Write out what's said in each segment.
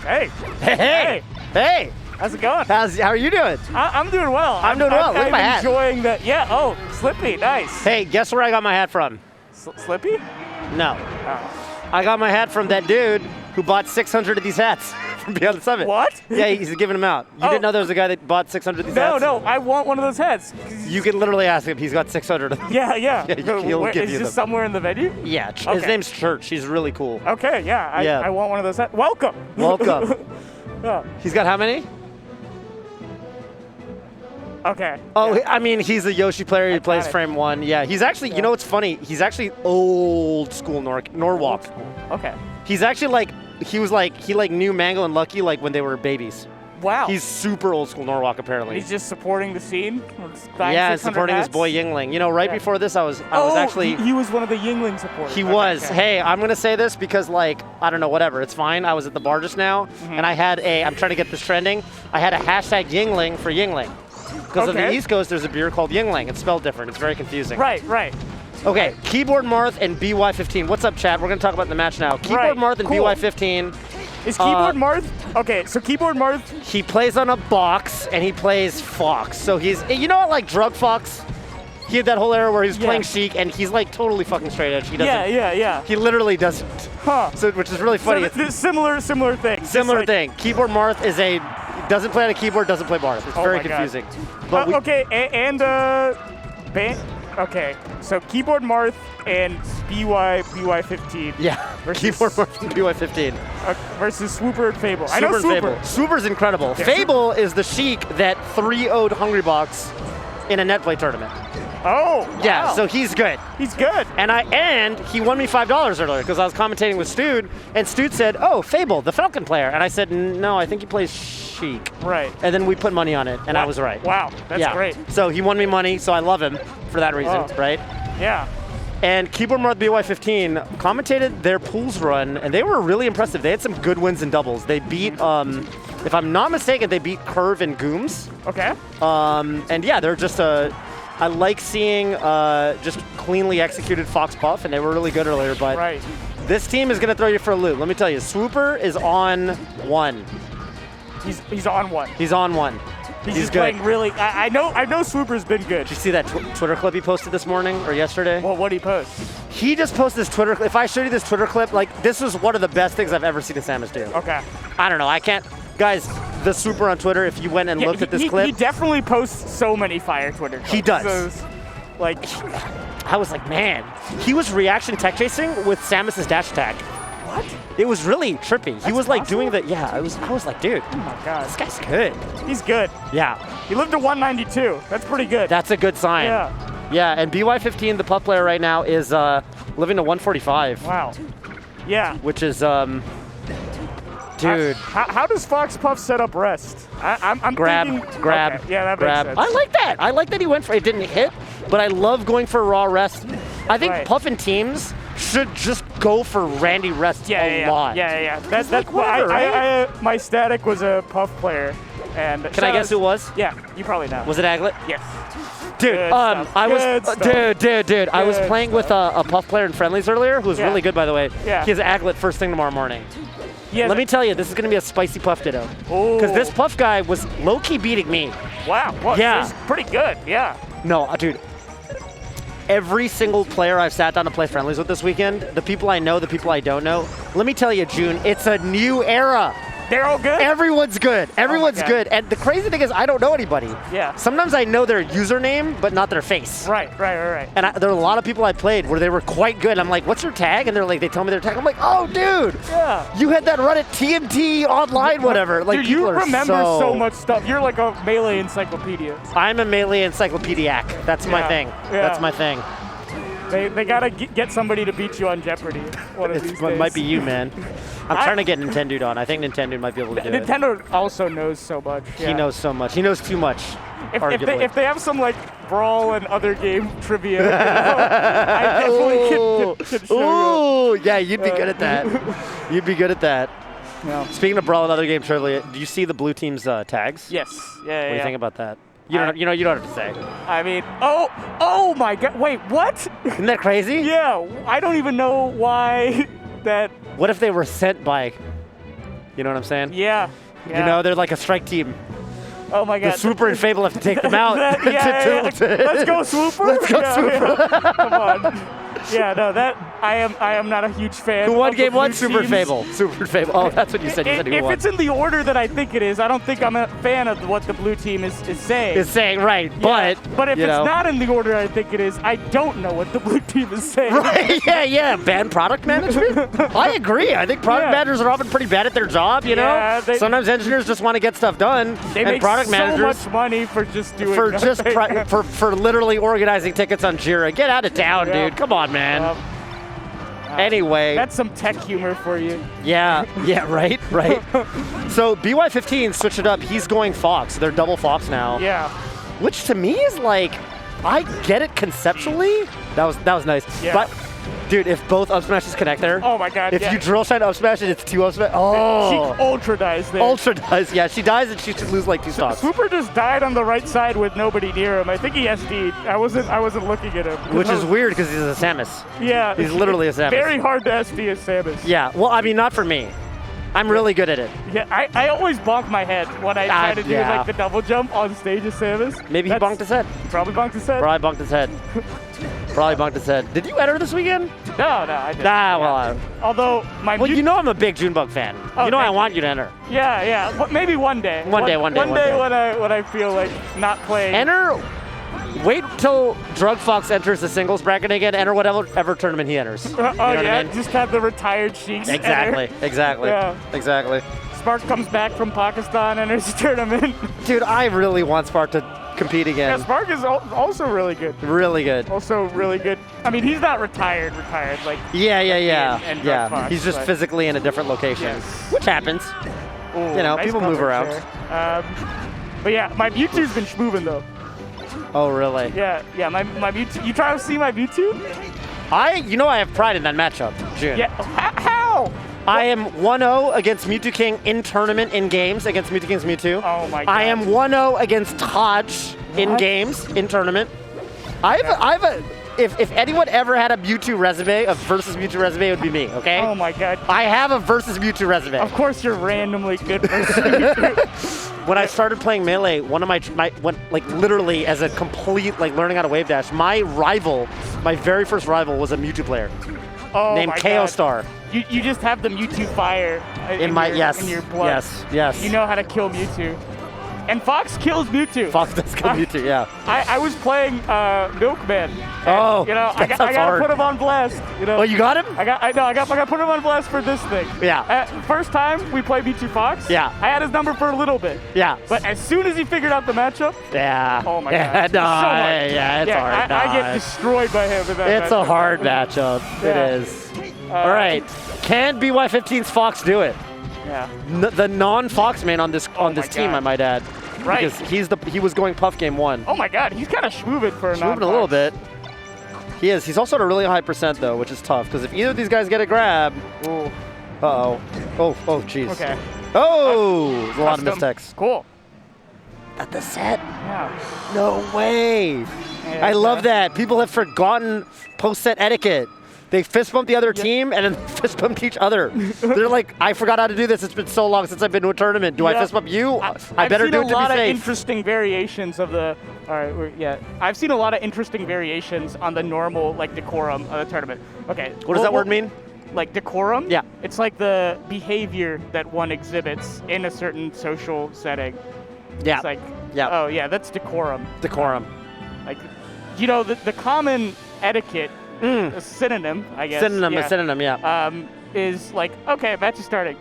Hey. Hey. Hey. How's it going? How are you doing? I'm doing well. I'm doing well. Look at my hat. I'm enjoying the, yeah, oh, Slippy, nice. Hey, guess where I got my hat from? Slippy? No. Oh. I got my hat from that dude who bought 600 of these hats from Beyond the Summit. What? Yeah, he's giving them out. You didn't know there was a guy that bought 600 of these hats? No, I want one of those hats. You can literally ask him. He's got 600 of them. Yeah. He'll give is you this them. somewhere in the venue? Yeah, his name's Church. He's really cool. Okay, yeah. I want one of those hats. Welcome. Welcome. Yeah. He's got how many? Okay. Oh, yeah. I mean, he's a Yoshi player. He plays it. frame 1. Yeah, he's actually, you know what's funny? He's actually old school Norwalk. Okay. He's actually he knew Mango and Lucky like when they were babies. Wow. He's super old school Norwalk apparently. He's just supporting the scene? Yeah, supporting his boy Yingling. You know, right before this I was actually... he was one of the Yingling supporters. He was. Okay. Hey, I'm going to say this because like, I don't know, whatever, it's fine. I was at the bar just now and I had I'm trying to get this trending, I had a hashtag Yingling for Yingling. Because on the East Coast, there's a beer called Yingling. It's spelled different. It's very confusing. Right. Okay, KeyboardMarth and BY15. What's up, chat? We're going to talk about the match now. KeyboardMarth and BY15. Is KeyboardMarth? Okay, so KeyboardMarth. He plays on a box and he plays Fox. So he's, you know what, like Drug Fox? He had that whole era where he was playing Sheik and he's like totally fucking straight edge. He doesn't. Yeah. He literally doesn't. Huh. So, which is really funny. So similar thing. Similar thing. KeyboardMarth is doesn't play on a keyboard, doesn't play Marth. It's very confusing. But okay, okay, so KeyboardMarth and BY15. Yeah, KeyboardMarth and BY15. Versus SWOOPER and Fable. Super I know SWOOPER. SWOOPer's incredible. Yeah, Fable is the Sheik that 3-0'd Hungrybox in a netplay tournament. Oh, wow. Yeah, so he's good. He's good. And he won me $5 earlier because I was commentating with Stude, and Stude said, "Oh, Fable, the Falcon player," and I said, "No, I think he plays Sheik." Right. And then we put money on it, and I was right. Wow, that's great. So he won me money, so I love him for that reason, right? Yeah. And KeyboardMarth BY15 commentated their pools run, and they were really impressive. They had some good wins in doubles. They beat, if I'm not mistaken, they beat Curve and Gooms. Okay. And yeah, they're just I like seeing just cleanly executed Fox Puff, and they were really good earlier, but this team is going to throw you for a loop. Let me tell you, SWOOPER is on 1. He's on 1. He's on 1. He's good. Playing really. I know SWOOPER's been good. Did you see that Twitter clip he posted this morning or yesterday? Well, what did he post? He just posted this Twitter clip. If I showed you this Twitter clip, like this was one of the best things I've ever seen Samus do. Okay. I don't know. I can't. Guys, the SWOOPER on Twitter, if you went and looked at this clip. He definitely posts so many fire Twitter clips. He does. Like, I was like, man. He was reaction tech chasing with Samus's dash attack. What? It was really trippy. He was like doing the, I was like, dude, oh my God. This guy's good. He's good. Yeah. He lived to 192. That's pretty good. That's a good sign. Yeah. Yeah, and BY15, the puff player right now, is living to 145. Wow. Yeah. Which is, dude. How does Fox Puff set up rest? I'm grab. thinking, Okay. Yeah, that makes sense. I like that. I like that he went for it. Didn't hit, but I love going for raw rest. I think Puff and teams should just go for Randy rest a lot. Yeah. That's whatever, my static was a Puff player. And can I guess who it was? Yeah, you probably know. Was it Aglet? Yes. Dude, I was playing with a Puff player in friendlies earlier, who was really good, by the way. Yeah. He has Aglet first thing tomorrow morning. Let me tell you, this is going to be a spicy Puff ditto. Because this Puff guy was low-key beating me. Wow. Well, yeah. He's pretty good, yeah. No, dude. Every single player I've sat down to play friendlies with this weekend, the people I know, the people I don't know, let me tell you, June, it's a new era. They're all good? Everyone's good. Everyone's good. And the crazy thing is, I don't know anybody. Yeah. Sometimes I know their username, but not their face. Right. And there are a lot of people I played where they were quite good. I'm like, what's your tag? And they're like, they tell me their tag. I'm like, oh, dude. Yeah. You had that run at TMT online, whatever. Like, dude, you remember so much stuff. You're like a Melee encyclopedia. I'm a Melee encyclopediac. That's my thing. Yeah. That's my thing. They gotta get somebody to beat you on Jeopardy one of these days. It might be you, man. I'm trying to get Nintendo on. I think Nintendo might be able to do Nintendo also knows so much. Yeah. He knows so much. He knows too much. If they have some like Brawl and other game trivia, I definitely can show you. Yeah, you'd be good at that. You'd be good at that. Yeah. Speaking of Brawl and other game trivia, do you see the blue team's tags? Yes. Yeah. What do you think about that? You don't have to say. I mean, oh my God! Wait, what? Isn't that crazy? Yeah, I don't even know why that. What if they were sent by? You know what I'm saying? Yeah. You know, they're like a strike team. Oh my God. The SWOOPER and Fable have to take them out. Let's go SWOOPER. Let's go SWOOPER. Come on. Yeah, no, that I am not a huge fan. Who won of game one? blue Super teams. Fable. Super Fable. Oh, that's what you said. You said who If won. it's in the order that I think it is, I don't think I'm a fan of what the blue team is saying. Is saying right, Yeah, but if you it's know. not in the order I think it is, I don't know what the blue team is saying. Right, yeah. Bad product management? I agree. I think product managers are often pretty bad at their job, you know? Yeah, Sometimes engineers just want to get stuff done. They and make product so managers much money for just doing for literally organizing tickets on Jira. Get out of town, dude. Come on, man. Anyway. That's some tech humor for you. Yeah, right. So BY15 switched it up. He's going Fox. They're double Fox now. Yeah. Which to me is like, I get it conceptually. That was nice. Yeah. But dude, if both up smashes connect there, oh my God, if you drill shine up smash and it's 2 up smash, oh. She ultra dies there. Ultra dies, yeah. She dies and she should lose like 2 stocks. SWOOPER just died on the right side with nobody near him. I think he SD'd. I wasn't looking at him. Which is weird because he's a Samus. Yeah. He's literally a Samus. Very hard to SD as Samus. Yeah, well, I mean, not for me. I'm really good at it. Yeah, I always bonk my head when I try to do like the double jump on stage as Samus. Maybe he bonked his head. Probably bonked his head. Probably bonked his head. Probably bonked his head. Did you enter this weekend? No, I didn't. Well, although my you know I'm a big Junebug fan. Oh, you know I want you to enter. Yeah. But maybe one day. One day when I feel like not playing. Enter. Wait till Drug Fox enters the singles bracket again. Enter whatever tournament he enters. You know what I mean? Just have the retired sheiks. Exactly. Exactly. Spark comes back from Pakistan, enters the tournament. Dude, I really want Spark to compete again. Yeah, Spark is also really good. Really good. Also really good. I mean, he's not retired. Like. And Drug Fox, he's just physically in a different location, yes. which happens. Ooh, you know, nice people move around. But yeah, my Mewtwo's been schmoovin' though. Oh, really? Yeah, my Mewtwo. You try to see my Mewtwo? I have pride in that matchup, June. Yeah, how? I am 1-0 against Mewtwo King in tournament in games against Mewtwo King's Mewtwo. Oh my God. I am 1-0 against Hodge in games in tournament. If anyone ever had a Mewtwo resume, a versus Mewtwo resume, it would be me, okay? Oh my God. I have a versus Mewtwo resume. Of course you're randomly good versus Mewtwo. When I started playing Melee, one of my literally as a complete, learning how to wave dash, my very first rival was a Mewtwo player named KO Star. You just have the Mewtwo fire in your blood. Yes. You know how to kill Mewtwo. And Fox kills Mewtwo. Fox does kill Mewtwo, yeah. I was playing Milkman. Oh, I gotta put him on blast. Oh, you got him? I gotta put him on blast for this thing. Yeah. First time we played Mewtwo Fox. Yeah. I had his number for a little bit. Yeah. But as soon as he figured out the matchup. Yeah. Oh my God. It's hard. I get destroyed by him in that matchup. It's a hard matchup. It is. All right. Can BY15's Fox do it? Yeah. The non-Fox man on this team, I might add. Right. Because he was going Puff game 1. Oh my God, he's kind of schmoovin' for a non-Fox. Schmoovin' a little bit. He is. He's also at a really high percent though, which is tough. Because if either of these guys get a grab, oh, jeez. Okay. Oh, there's a lot of mistakes. Cool. At the set. Yeah. No way. Yeah, I love that. People have forgotten post-set etiquette. They fist bump the other team and then fist bump each other. They're like, I forgot how to do this. It's been so long since I've been to a tournament. Do I fist bump you? I better do it to be safe. I've seen a lot of interesting variations of the. All right, I've seen a lot of interesting variations on the normal decorum of the tournament. Okay. What does that word mean? Like decorum? Yeah. It's like the behavior that one exhibits in a certain social setting. Yeah. It's like, yeah. Oh yeah, that's decorum. Decorum. The common etiquette. A synonym, I guess. A synonym, yeah. Is like, okay, match is starting,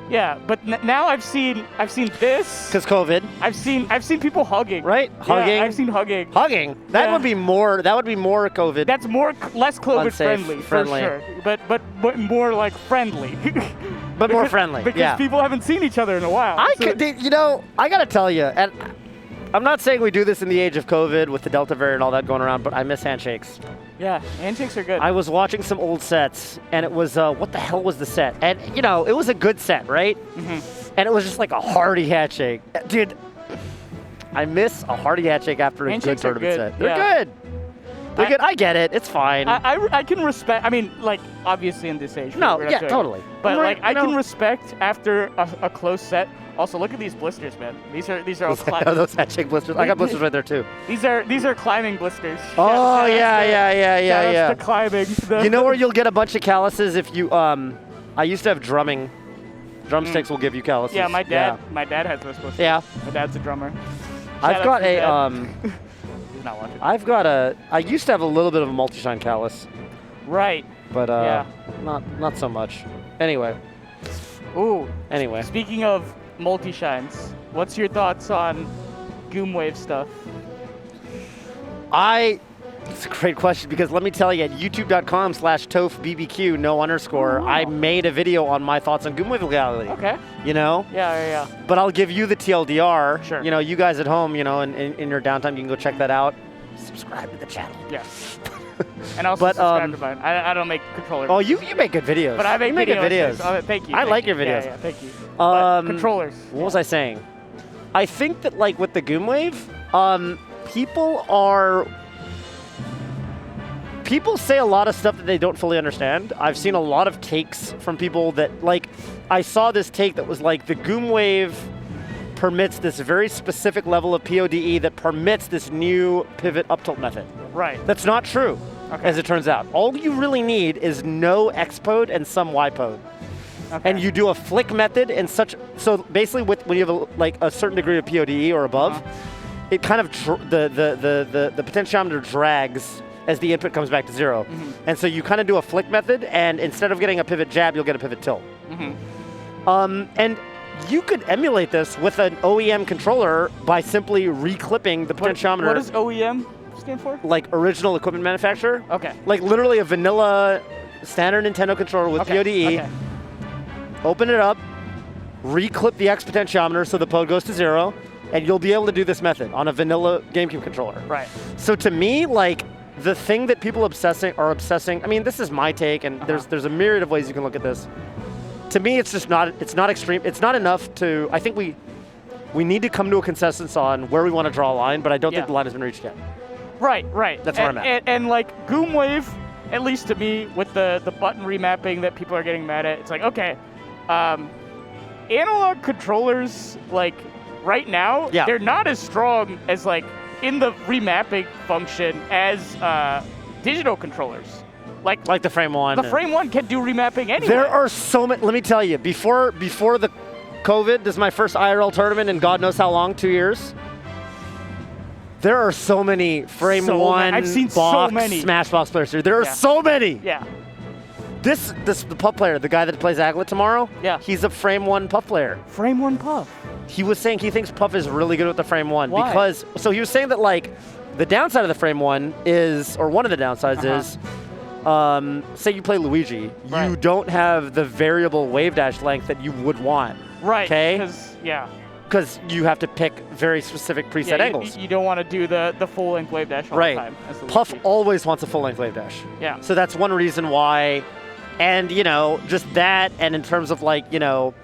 Yeah, but now I've seen this. Because COVID. I've seen people hugging. Right? Hugging. Yeah, I've seen hugging. Hugging. That would be more COVID. That's less COVID friendly, for sure. But more like friendly. But more friendly. Because people haven't seen each other in a while. I gotta tell you, and I'm not saying we do this in the age of COVID with the Delta variant and all that going around, but I miss handshakes. Yeah, handshakes are good. I was watching some old sets, and it was, what the hell was the set? And, it was a good set, right? Mm-hmm. And it was just like a hearty handshake. Dude, I miss a hearty handshake after a good tournament set. They're good. I get it. It's fine. I can respect. I mean, like obviously in this age. No, we're not yeah, doing it. totally. But Right, like I can respect after a close set. Also, look at these blisters, man. These are all climbing. Those hatching blisters. I got blisters right there too. These are climbing blisters. Oh yeah. Shout outs to climbing. You know where you'll get a bunch of calluses if you I used to have drumming. Drumsticks will give you calluses. Yeah, my dad has those blisters. Yeah. My dad's a drummer. I've got a He's not watching. I used to have a little bit of a multi-shine callus, Right. but Yeah. not so much. Anyway. Ooh. Speaking of multi-shines, what's your thoughts on Goomwave stuff? It's a great question because let me tell you, at youtube.com/TophBBQ, no_, I made a video on my thoughts on Goomwave legality. Okay. You know? Yeah. But I'll give you the TLDR. Sure. You know, you guys at home, you know, in your downtime, you can go check that out. Subscribe to the channel. Yeah. And also subscribe to mine. I don't make controller videos. Oh, you make good videos. But I make videos. Oh, thank you. I like your videos. Yeah, thank you. But controllers. What was I saying? I think that, like, with the Goomwave, people say a lot of stuff that they don't fully understand. I've seen a lot of takes from people that, like, I saw this take that was like, the Goomwave permits this very specific level of PODE that permits this new pivot up tilt method. Right. That's not true, as it turns out. All you really need is no Xpode and some Ypode. Okay. And you do a flick method and such. So basically, when you have a certain degree of PODE or above, it kind of the potentiometer drags as the input comes back to 0. And so you kind of do a flick method, and instead of getting a pivot jab, you'll get a pivot tilt. And you could emulate this with an OEM controller by simply reclipping the potentiometer. What does OEM stand for? Like original equipment manufacturer. Okay. Like literally a vanilla standard Nintendo controller with PODE. Okay. Open it up, reclip the X potentiometer so the POD goes to 0, and you'll be able to do this method on a vanilla GameCube controller. Right. So to me, like, the thing that people are obsessing, I mean, this is my take, and there's a myriad of ways you can look at this. To me, it's not extreme. It's not enough to, I think we need to come to a consensus on where we want to draw a line, but I don't think the line has been reached yet. Right. That's where I'm at. And like, Goomwave, at least to me, with the button remapping that people are getting mad at, it's like, okay, analog controllers, like, right now, they're not as strong as, like, in the remapping function as digital controllers. Like the Frame 1. The Frame 1 can do remapping anyway. There are so many, let me tell you, before the COVID, this is my first IRL tournament in God knows how long, 2 years. There are so many Frame 1 I've seen box, so many Smashbox players here. There are so many. Yeah. The Puff player, the guy that plays Aglet tomorrow, he's a Frame 1 Puff player. Frame 1 Puff? He was saying he thinks Puff is really good with the Frame 1. Why? Because, so he was saying that, like, the downside of the Frame 1 is, or one of the downsides is, say you play Luigi, you don't have the variable wave dash length that you would want. Right. Okay? Because you have to pick very specific preset angles. You don't want to do the full length wave dash all the time. Puff always wants a full length wave dash. Yeah. So that's one reason why, and you know, just that, and in terms of like, you know,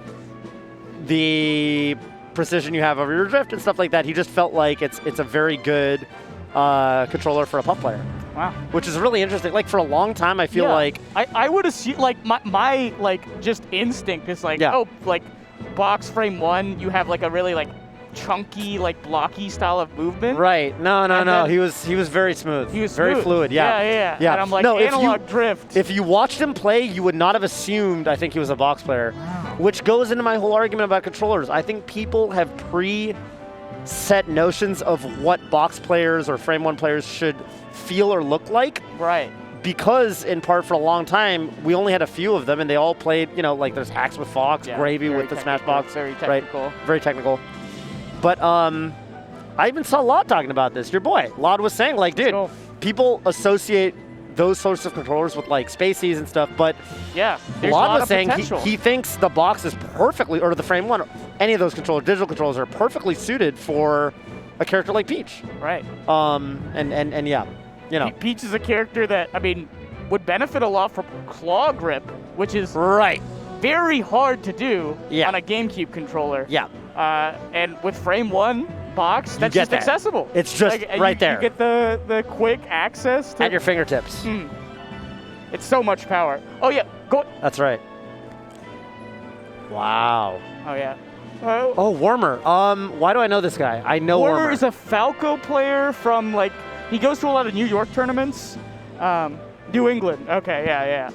the precision you have over your drift and stuff like that, he just felt like it's a very good controller for a Puff player. Wow. Which is really interesting. Like, for a long time, I feel like... I would assume, like, my like, just instinct is like, oh, like, box Frame 1, you have, like, a really, like, chunky, like, blocky style of movement. Right. No. He was very smooth. He was very fluid. Yeah. And I'm like, analog drift. If you watched him play, you would not have assumed, I think, he was a box player. Wow. Which goes into my whole argument about controllers. I think people have pre-set notions of what box players or Frame 1 players should feel or look like. Right. Because, in part, for a long time, we only had a few of them, and they all played, you know, like there's Hacks with Fox, Gravy with the Smashbox. Very technical. Right? Very technical. But I even saw Laud talking about this. Your boy. Laud was saying, like, dude, people associate those sorts of controllers with, like, Spaceys and stuff, but Laud was saying he thinks the box is perfectly, or the Frame 1, any of those controllers, digital controllers, are perfectly suited for a character like Peach. Right. And yeah. You know. Peach is a character that, I mean, would benefit a lot from claw grip, which is very hard to do on a GameCube controller. Yeah. And with Frame 1, box that's just accessible. It's just right there. You get the quick access to at your fingertips. It's so much power. Oh yeah, go. That's right. Wow. Oh yeah. Oh, Warmmer. Why do I know this guy? I know Warmmer. Warmmer is a Falco player from like he goes to a lot of New York tournaments. New England. Okay, yeah.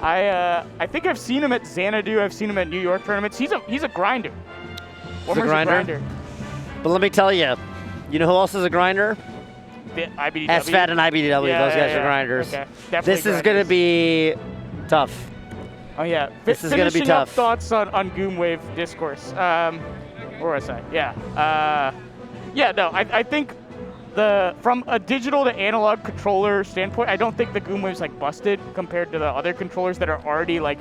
I think I've seen him at Xanadu. I've seen him at New York tournaments. He's a grinder. Warmer's a grinder. But let me tell you, you know who else is a grinder? The iBDW. SFAT and iBDW. Those guys are grinders. Okay. This is going to be tough. Oh yeah. This is going to be tough. Thoughts on Goomwave discourse. Where was I? Yeah. No. I think from a digital to analog controller standpoint, I don't think the Goomwave's like busted compared to the other controllers that are already like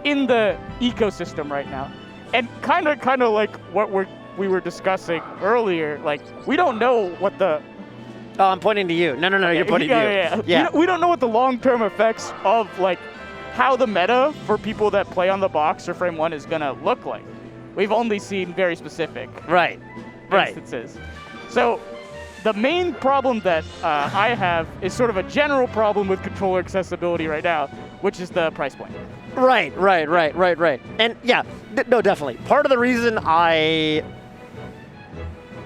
in the ecosystem right now. And kind of like what we were discussing earlier, like we don't know what the. Oh, I'm pointing to you. No, you're pointing to you. Yeah. We don't know what the long-term effects of like how the meta for people that play on the box or Frame 1 is gonna look like. We've only seen very specific instances. So the main problem that I have is sort of a general problem with controller accessibility right now, which is the price point. Right. And yeah, no, definitely. Part of the reason I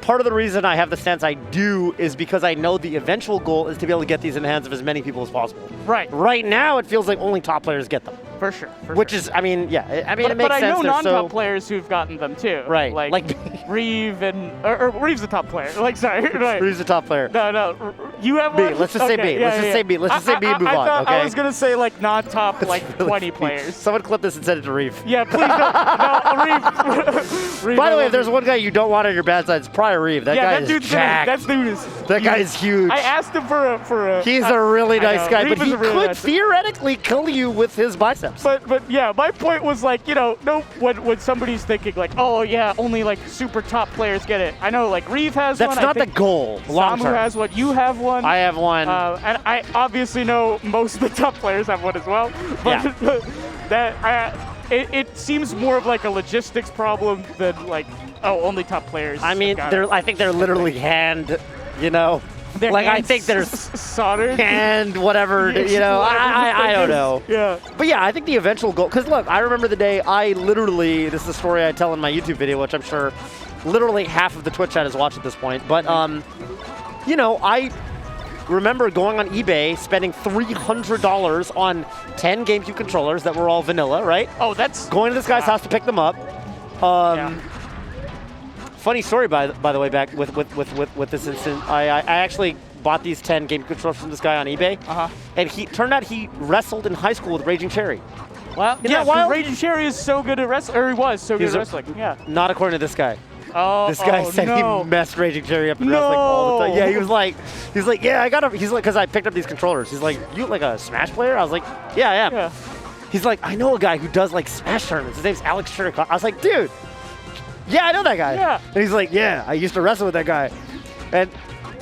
have the stance I do is because I know the eventual goal is to be able to get these in the hands of as many people as possible. Right. Right now, it feels like only top players get them. For sure. Which is, I mean, yeah. It makes sense. But I know non-top players who've gotten them too. Right. Like Reeve or Reeve's a top player. Like, sorry. Right. Reeve's a top player. No. You have B. one? Let's just say B. Let's just say B. Let's just say B and move on, okay? I was going to say, like, non-top, like, really 20 players. Someone clip this and send it to Reeve. Yeah, please don't. No, Reeve. By the way, if there's one guy you don't want on your bad side, it's probably Reeve. That guy is jacked. That guy is huge. I asked him for a He's a really nice guy, but he really could theoretically kill you with his biceps. But yeah, my point was like, when somebody's thinking like, oh yeah, only like super top players get it. I know like Reeve has one. That's not the goal. Long term. Samu has one. You have one. I have one. And I obviously know most of the top players have one as well. But it seems more of like a logistics problem than like, oh, only top players. I mean, I think they're literally I think there's soldered and whatever, I don't know. Yeah. But yeah, I think the eventual goal, because look, I remember the day this is a story I tell in my YouTube video, which I'm sure literally half of the Twitch chat has watched at this point. But, I remember going on eBay, spending $300 on 10 GameCube controllers that were all vanilla, right? Oh, that's... Going to this guy's house to pick them up. Funny story, by the way, back with this incident. I actually bought these 10 game controllers from this guy on eBay, and turned out he wrestled in high school with Raging Cherry. Well, yeah, Raging Cherry is so good at wrestling, or he was so good at wrestling. Yeah. Not according to this guy. Oh, this guy said he messed Raging Cherry up in wrestling all the time. Yeah, he was like, yeah, I got him. He's like, because I picked up these controllers. He's like, you like a Smash player? I was like, yeah, I am. Yeah. He's like, I know a guy who does like Smash tournaments. His name's Alex Chiricott. I was like, dude. Yeah, I know that guy. Yeah. And he's like, yeah, I used to wrestle with that guy. And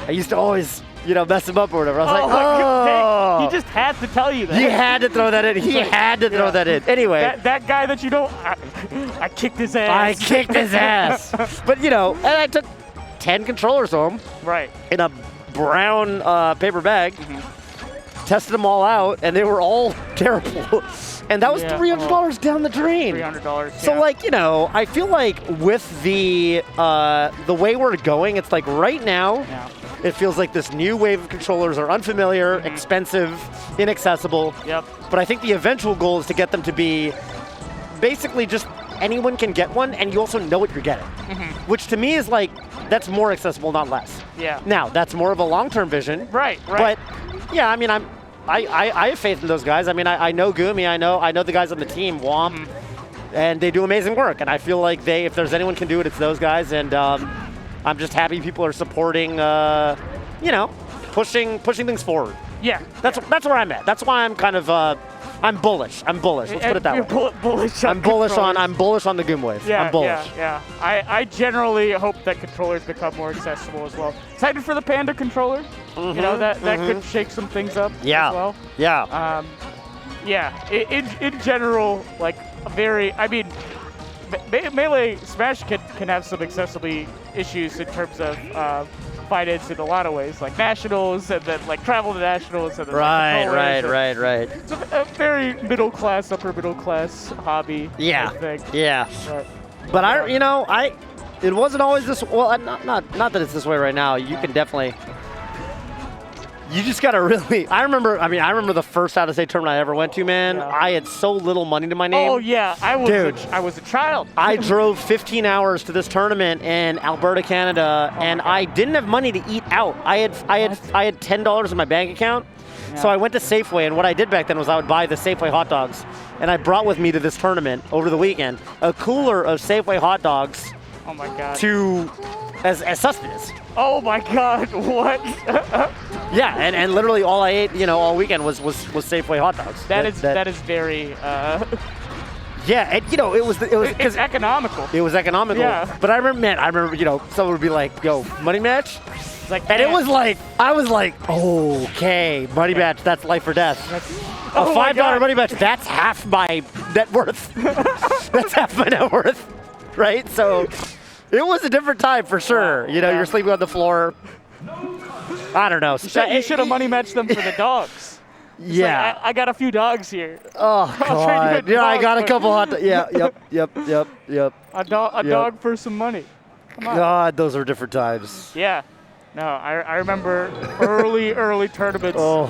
I used to always, mess him up or whatever. I was like, oh. He just had to tell you that. He had to throw that in. He had to throw that in. Anyway. That guy that you don't, I kicked his ass. I kicked his ass. But, and I took 10 controllers home. Right. In a brown paper bag. Tested them all out, and they were all terrible. And that was $300 down the drain. $300. So I feel like with the way we're going, it's like right now, it feels like this new wave of controllers are unfamiliar, expensive, inaccessible. Yep. But I think the eventual goal is to get them to be basically just anyone can get one, and you also know what you're getting. Which to me is like, that's more accessible, not less. Yeah. Now, that's more of a long-term vision. Right. But yeah, I mean, I have faith in those guys. I mean, I know Goomy, I know the guys on the team, Womp, and they do amazing work. And I feel like if there's anyone can do it, it's those guys. And I'm just happy people are supporting, pushing things forward. Yeah. That's where I'm at. That's why I'm kind of I'm bullish. Let's put it that way. Bullish. I'm bullish on the Goomwave. Yeah, I'm bullish. Yeah. I generally hope that controllers become more accessible as well. Excited for the Panda controller. That could shake some things up as well. Yeah. In general, like Melee Smash can have some accessibility issues in terms of finance in a lot of ways, like nationals and then like travel to nationals and then Right. It's a very middle class, upper middle class hobby. Yeah. I think. Yeah. But it wasn't always this. Well, not that it's this way right now. You can definitely. You just gotta really. I remember the first out-of-state tournament I ever went to, man. Yeah. I had so little money to my name. Oh yeah, I was a child. I drove 15 hours to this tournament in Alberta, Canada, and I didn't have money to eat out. I had $10 in my bank account, so I went to Safeway, and what I did back then was I would buy the Safeway hot dogs, and I brought with me to this tournament over the weekend a cooler of Safeway hot dogs. Oh my god. As sustenance. Oh my god, what? Yeah, and literally all I ate, all weekend was Safeway hot dogs. That is very. Yeah, and it was it's economical. It was economical. Yeah. But I remember, someone would be like, "Yo, money match," Like, and it was like, I was like, "Okay, money match, that's life or death." A $5 money match, that's half my net worth. That's half my net worth, right? So. It was a different time for sure. You're sleeping on the floor. I don't know. You should have money matched them for the dogs. Yeah. Like, I got a few dogs here. Oh, God. I got a couple hot dogs. Yeah, yep. A dog for some money. Come on. God, those were different times. Yeah. No, I remember early tournaments. Oh.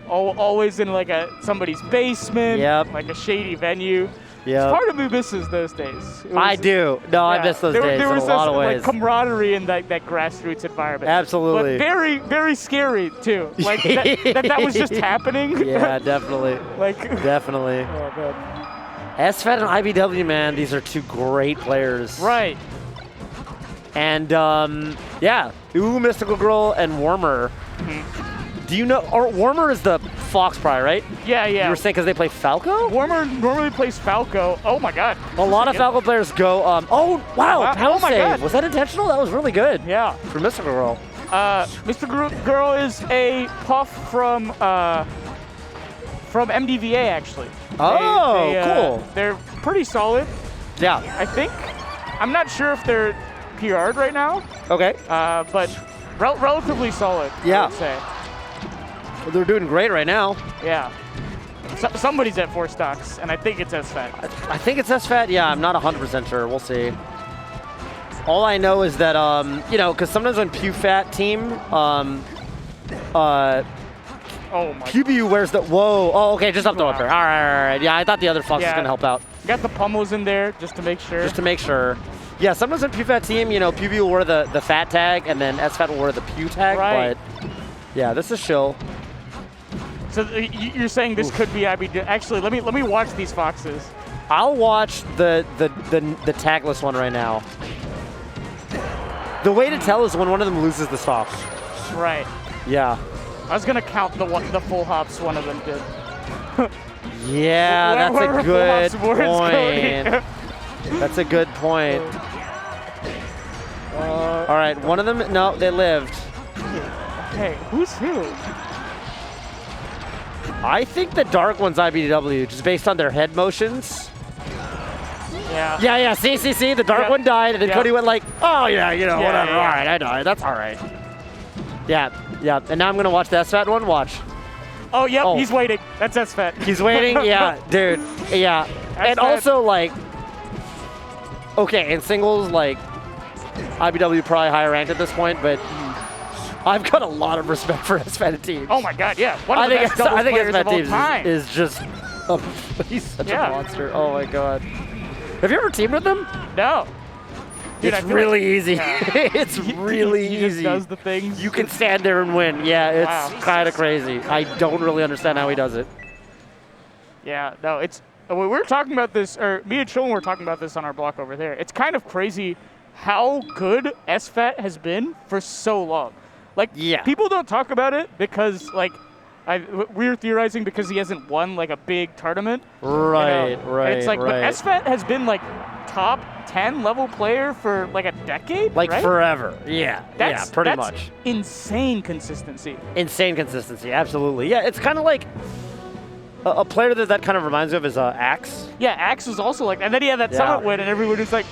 Always in like somebody's basement. Yep. Like a shady venue. Yeah. Part of me misses those days. I do. No, I miss those days in a lot of ways. Like camaraderie in that grassroots environment. Absolutely. But very, very scary too. Like that was just happening. Yeah, definitely. Definitely. Oh, man. SFAT and iBDW, man, these are two great players. Right. And UwUMysticalGirl and Warmmer. Mm-hmm. Do you know? Or Warmmer is the Fox Pry, right? Yeah. You were saying because they play Falco? Warmmer normally plays Falco. Oh my God. A lot of Falco players go. Oh wow! Pound save. God. Was that intentional? That was really good. Yeah. For Mystical Girl. Mystical Girl is a puff from MDVA actually. Oh, cool. They're pretty solid. Yeah. I think. I'm not sure if they're PR'd right now. Okay. But relatively solid. Yeah. I would say. Well, they're doing great right now. Yeah. Somebody's at 4 stocks, and I think it's SFAT. I think it's SFAT. Yeah, I'm not 100% sure. We'll see. All I know is that, because sometimes on PewFat team, QBU wears the, whoa. Oh, okay, just up the whipper. All right. Yeah, I thought the other Fox was going to help out. Got the pummels in there just to make sure. Yeah, sometimes on PewFat team, PewBU will wear the fat tag, and then SFAT will wear the Pew tag. Right. But, yeah, this is chill. So you're saying this could be iBDW? Actually, let me watch these Foxes. I'll watch the tagless one right now. The way to tell is when one of them loses the stock. Right. Yeah. I was gonna count the full hops one of them did. Yeah, that's a good point. That's a good point. All right, one of them, no, they lived. Okay, who's who? I think the dark one's iBDW, just based on their head motions. Yeah. Yeah. See. The dark one died, and then Cody went like, oh, yeah, whatever. Yeah. All right, I died. That's all right. Yeah. And now I'm going to watch the SFAT one. Watch. Oh, yep, he's waiting. That's SFAT. He's waiting? Yeah, dude. Yeah. And also, okay, in singles, iBDW probably higher ranked at this point, but I've got a lot of respect for SFAT teams. Oh my God, yeah. One of the best doubles players of all time. is just, he's such a monster. Oh my God. Have you ever teamed with him? No. Dude, it's really easy. It's really easy. He just does the things. You can stand there and win. Yeah, it's kind of crazy. I don't really understand how he does it. Yeah, no, it's, we were talking about this, or me and Chillin were talking about this on our block over there. It's kind of crazy how good SFAT has been for so long. People don't talk about it because, we're theorizing because he hasn't won, a big tournament. Right. And it's but SFAT has been, top 10 level player for, a decade, right? Forever. Yeah, pretty much. Insane consistency. Insane consistency, absolutely. Yeah, it's kind of like, A player that kind of reminds me of is Axe. Yeah, Axe was also like, and then he had that Yeah. Summit win, and everyone was like,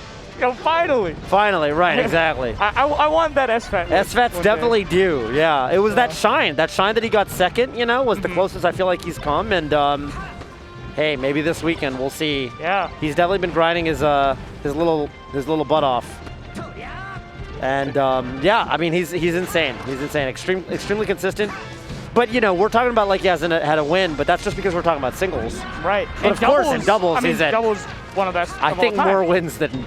finally. Finally, right, exactly. I want that SFAT. SFAT's definitely due, yeah. It was that shine that he got second, you know, was the closest I feel like he's come, and hey, maybe this weekend we'll see. Yeah. He's definitely been grinding his little butt off. And yeah, I mean he's insane. He's insane, extremely consistent. But you know, we're talking about like he hasn't had a win, but that's just because we're talking about singles. Right. But and of course, in doubles, I mean, he's at doubles one of the best. I of think all time. more wins than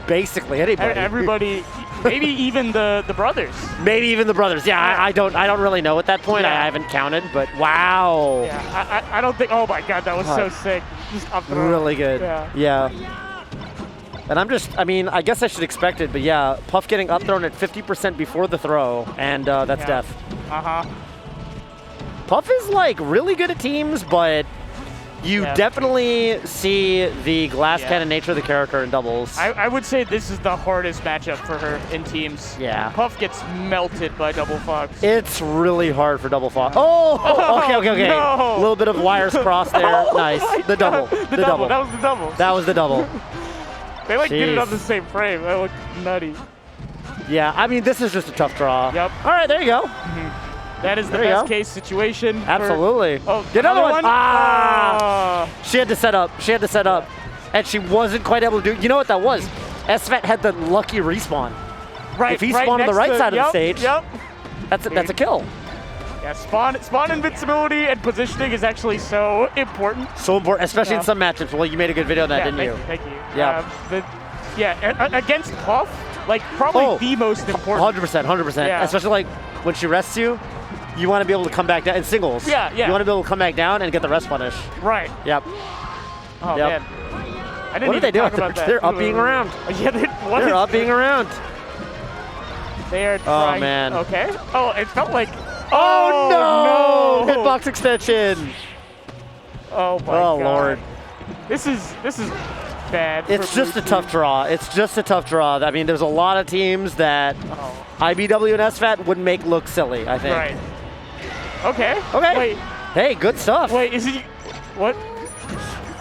basically anybody. Everybody, maybe even the brothers. Maybe even the brothers. Yeah, I don't really know at that point. Yeah. I haven't counted, but wow. Yeah, I don't think. Oh my God, that was so sick. Just up throw. Really good. Yeah. And I mean, I guess I should expect it, but yeah, Puff getting up thrown at 50% before the throw, and that's death. Puff is like really good at teams, but you definitely see the glass cannon nature of the character in doubles. I would say this is the hardest matchup for her in teams. Yeah. Puff gets melted by Double Fox. It's really hard for Double Fox. Oh, okay. No. A little bit of wires crossed there. Nice. The double. The double. That was the double. That was the double. They like did it on the same frame. That looked nutty. Yeah, I mean, this is just a tough draw. Yep. All right, there you go. That is the best case situation. Absolutely. Oh, get another one. Ah! She had to set up. And she wasn't quite able to do it. You know what that was? SFAT had the lucky respawn. Right. If he spawned on the right side of the stage, Yep. that's a kill. Yeah, spawn invincibility and positioning is actually so important. So important, especially in some matchups. Well, you made a good video on that, didn't you? Thank you. Yeah. Against Puff, like probably the most important. 100%. Yeah. Especially like when she rests you, you want to be able to come back down in singles. Yeah. You want to be able to come back down and get the rest punish. Right. Yep. Oh man. What are they doing? They're up being around. Yeah, they're up being around. They are trying. Oh man. Okay. Oh, it felt like. Oh no! Hitbox extension. Oh my God. Oh Lord. This is bad. It's just a tough draw. It's just a tough draw. I mean, there's a lot of teams that iBDW and SFAT would make look silly, I think. Right. Okay. Wait. Hey, good stuff. Wait, is he? What?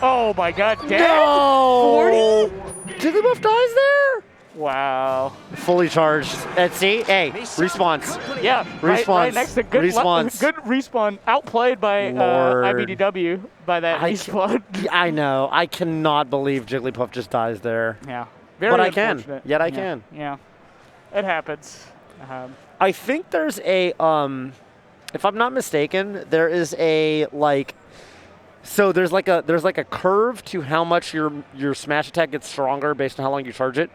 Oh my God! Dad? No. 40? Jigglypuff dies there. Wow. Fully charged. And see, hey, response. Yeah, respawn. Right next to good response. Good respawn. Outplayed by iBDW by that respawn. I know. I cannot believe Jigglypuff just dies there. Yeah. But I can. Yet I can. Yeah. It happens. I think there's a, if I'm not mistaken, there is a like. So there's like a curve to how much your smash attack gets stronger based on how long you charge it.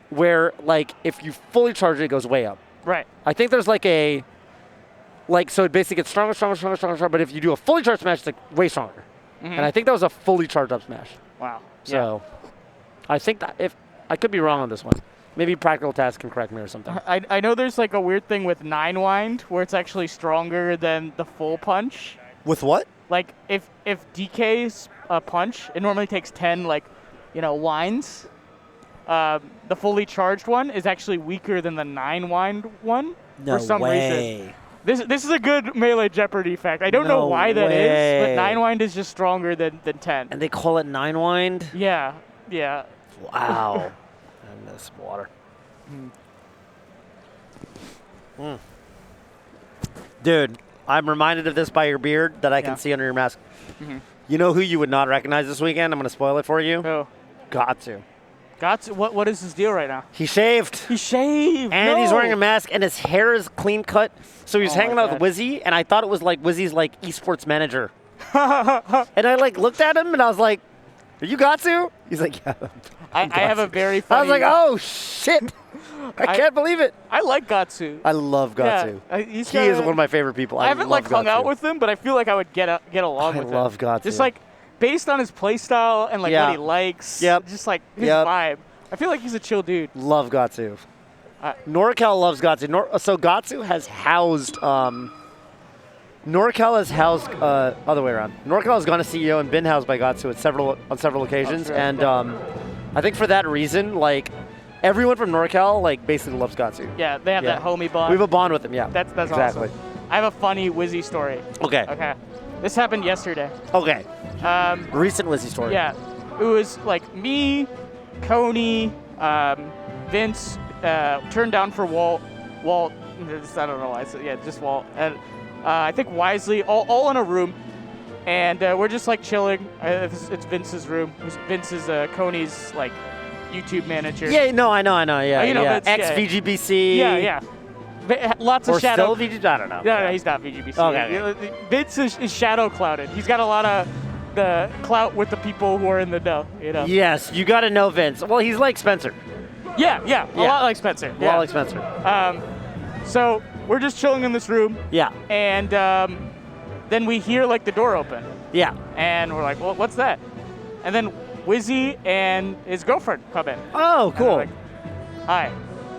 Where like if you fully charge it, it goes way up. Right. I think there's like a so it basically gets stronger. But if you do a fully charged smash, it's like way stronger. And I think that was a fully charged up smash. Wow. So I think that if I could be wrong on this one. Maybe Practical Task can correct me or something. I know there's like a weird thing with 9 wind where it's actually stronger than the full punch. With what? Like if DK's punch, it normally takes 10 winds. The fully charged one is actually weaker than the 9 wind one for some reason. This is a good melee Jeopardy fact. I don't know why that is, but 9 wind is just stronger than 10. And they call it 9 wind? Yeah. Wow. I miss water. Dude, I'm reminded of this by your beard that I can see under your mask. You know who you would not recognize this weekend? I'm going to spoil it for you. Who? Gahtzu. Gahtzu? What is his deal right now? He shaved. He shaved. And he's wearing a mask, and his hair is clean cut. So he was hanging out with Wizzy, and I thought it was like Wizzy's like esports manager. And I like looked at him, and I was like, "Are you Gahtzu?" He's like, "Yeah." I have a very funny. I was like, "Oh shit." I can't believe it. I like Gahtzu. I love Gahtzu. Yeah, he is one of my favorite people. I haven't hung out with him, but I feel like I would get along with him. I love Gahtzu. Just like based on his playstyle and like what he likes. Just like his vibe. I feel like he's a chill dude. Love Gahtzu. NorCal loves Gahtzu. So Gahtzu has housed. NorCal has housed other way around. NorCal has gone to CEO and been housed by Gahtzu on several occasions, and I think for that reason, like. Everyone from NorCal, like, basically loves Gahtzu. Yeah, they have that homie bond. We have a bond with him, yeah. That's exactly. Awesome. I have a funny Wizzy story. Okay. This happened yesterday. Okay. Recent Wizzy story. Yeah. It was like me, Coney, Vince, turned down for Walt, I don't know why. Yeah, just Walt. And I think Wisely, all in a room. And we're just like chilling. It's Vince's room. Vince is Coney's like YouTube manager. Yeah, no, I know. Yeah, you know, yeah. Vince, Ex-VGBC. Yeah. Lots of shadow. Or still VGBC? I don't know. No, he's not VGBC. Okay. Vince is shadow clouded. He's got a lot of the clout with the people who are in the know, you know? Yes, you got to know Vince. Well, he's like Spencer. Yeah. A lot like Spencer. A lot like Spencer. So we're just chilling in this room. Yeah. And then we hear like the door open. Yeah. And we're like, well, what's that? And then Wizzy and his girlfriend come in. Oh, cool. Like, hi.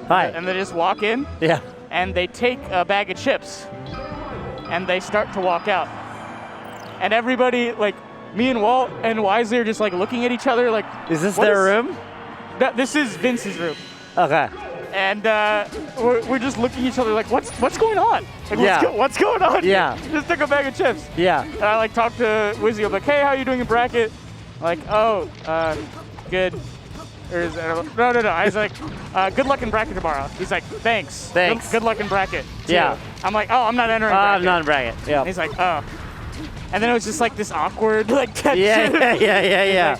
Hi. And they just walk in. Yeah. And they take a bag of chips. And they start to walk out. And everybody, like, me and Walt and Wisely are just like looking at each other like, is this their room? This is Vince's room. Okay. And we're just looking at each other like, what's going on? Like, what's going on? Yeah. Just took a bag of chips. Yeah. And I like talked to Wizzy. I'm like, hey, how you doing in bracket? Like, oh, good. Or is that, no. I was like, good luck in bracket tomorrow. He's like, thanks. Good luck in bracket. Too. Yeah. I'm like, oh, I'm not entering bracket. I'm not in bracket. Yeah. And he's like, oh. And then it was just like this awkward like tension. Yeah.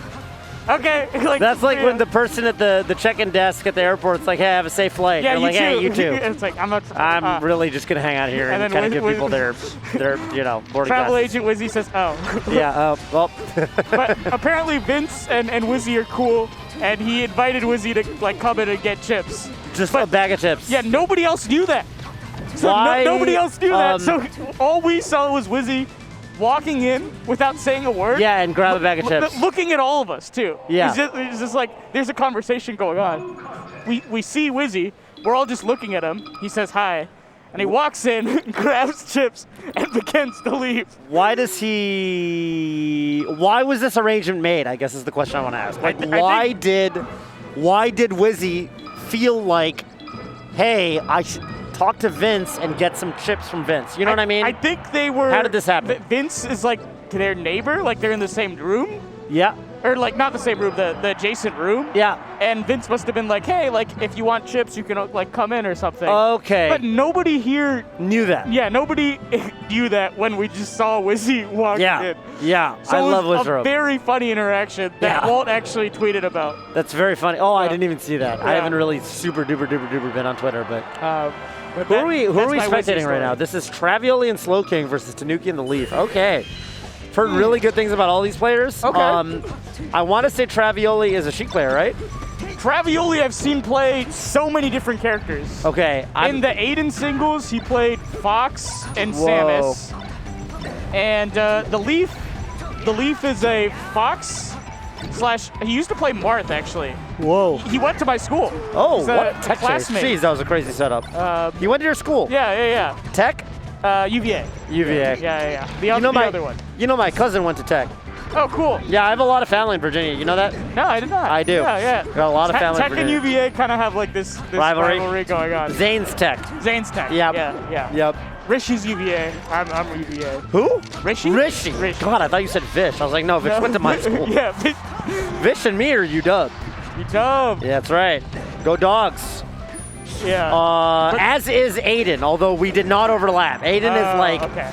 Like, okay. Like, that's like when the person at the check-in desk at the airport's like, hey, have a safe flight. Yeah, You're like, hey, you too. It's like, I'm really just going to hang out here and kind of give people their boarding travel passes. agent Wizzy says, oh. Yeah, well. But apparently Vince and Wizzy are cool, and he invited Wizzy to like come in and get chips. Just a bag of chips. Yeah, nobody else knew that. So Why? Nobody else knew that. So all we saw was Wizzy walking in without saying a word. Yeah, and grab a bag of chips. Looking at all of us, too. Yeah. It's just like, there's a conversation going on. We see Wizzy. We're all just looking at him. He says hi. And he walks in, grabs chips, and begins to leave. Why was this arrangement made, I guess is the question I want to ask. Like, why did Wizzy feel like, hey, I should talk to Vince and get some chips from Vince? You know what I mean? I think they were... How did this happen? Vince is like their neighbor, like they're in the same room. Yeah. Or like not the same room, the adjacent room. Yeah. And Vince must have been like, hey, like if you want chips, you can like come in or something. Okay. But nobody here knew that. Yeah, nobody knew that when we just saw Wizzy walk in. Yeah. So I love Wizzrobe. Wizzrobe. A very funny interaction that Walt actually tweeted about. That's very funny. Oh, I didn't even see that. I haven't really super duper been on Twitter, but who are we spectating right now? This is Travioli and Slowking versus Tanooki and the Leaf. Okay. I've heard really good things about all these players. Okay. I want to say Travioli is a Sheik player, right? Travioli I've seen play so many different characters. Okay. In the Aiden singles, he played Fox and Samus. And the Leaf is a Fox / he used to play Marth, actually. Whoa. He went to my school. Oh, He's what? a Tech classmate. Jeez, that was a crazy setup. He went to your school? Yeah. Tech? UVA. UVA. Yeah. The other one. You know my cousin went to Tech. Oh, cool. Yeah, I have a lot of family in Virginia. You know that? No, I did not. I do. Yeah. Got a lot of family in Tech and UVA kind of have like this rivalry going on. Zane's Tech. Yep. Yeah. Yep. Rishi's UVA. I'm UVA. Who? Rishi. God, I thought you said Vish. I was like, no, Vish went to my school. Yeah. Vish and me or UW? UW. Yeah, that's right. Go Dogs. Yeah. As is Aiden, although we did not overlap. Aiden is like... Okay.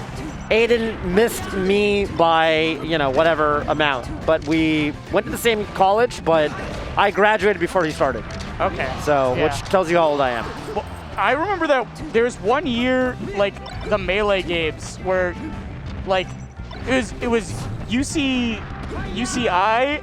Aiden missed me by, whatever amount. But we went to the same college, but I graduated before he started. Okay. So, which tells you how old I am. Well, I remember that there was one year, like, the Melee games where, like, it was UCI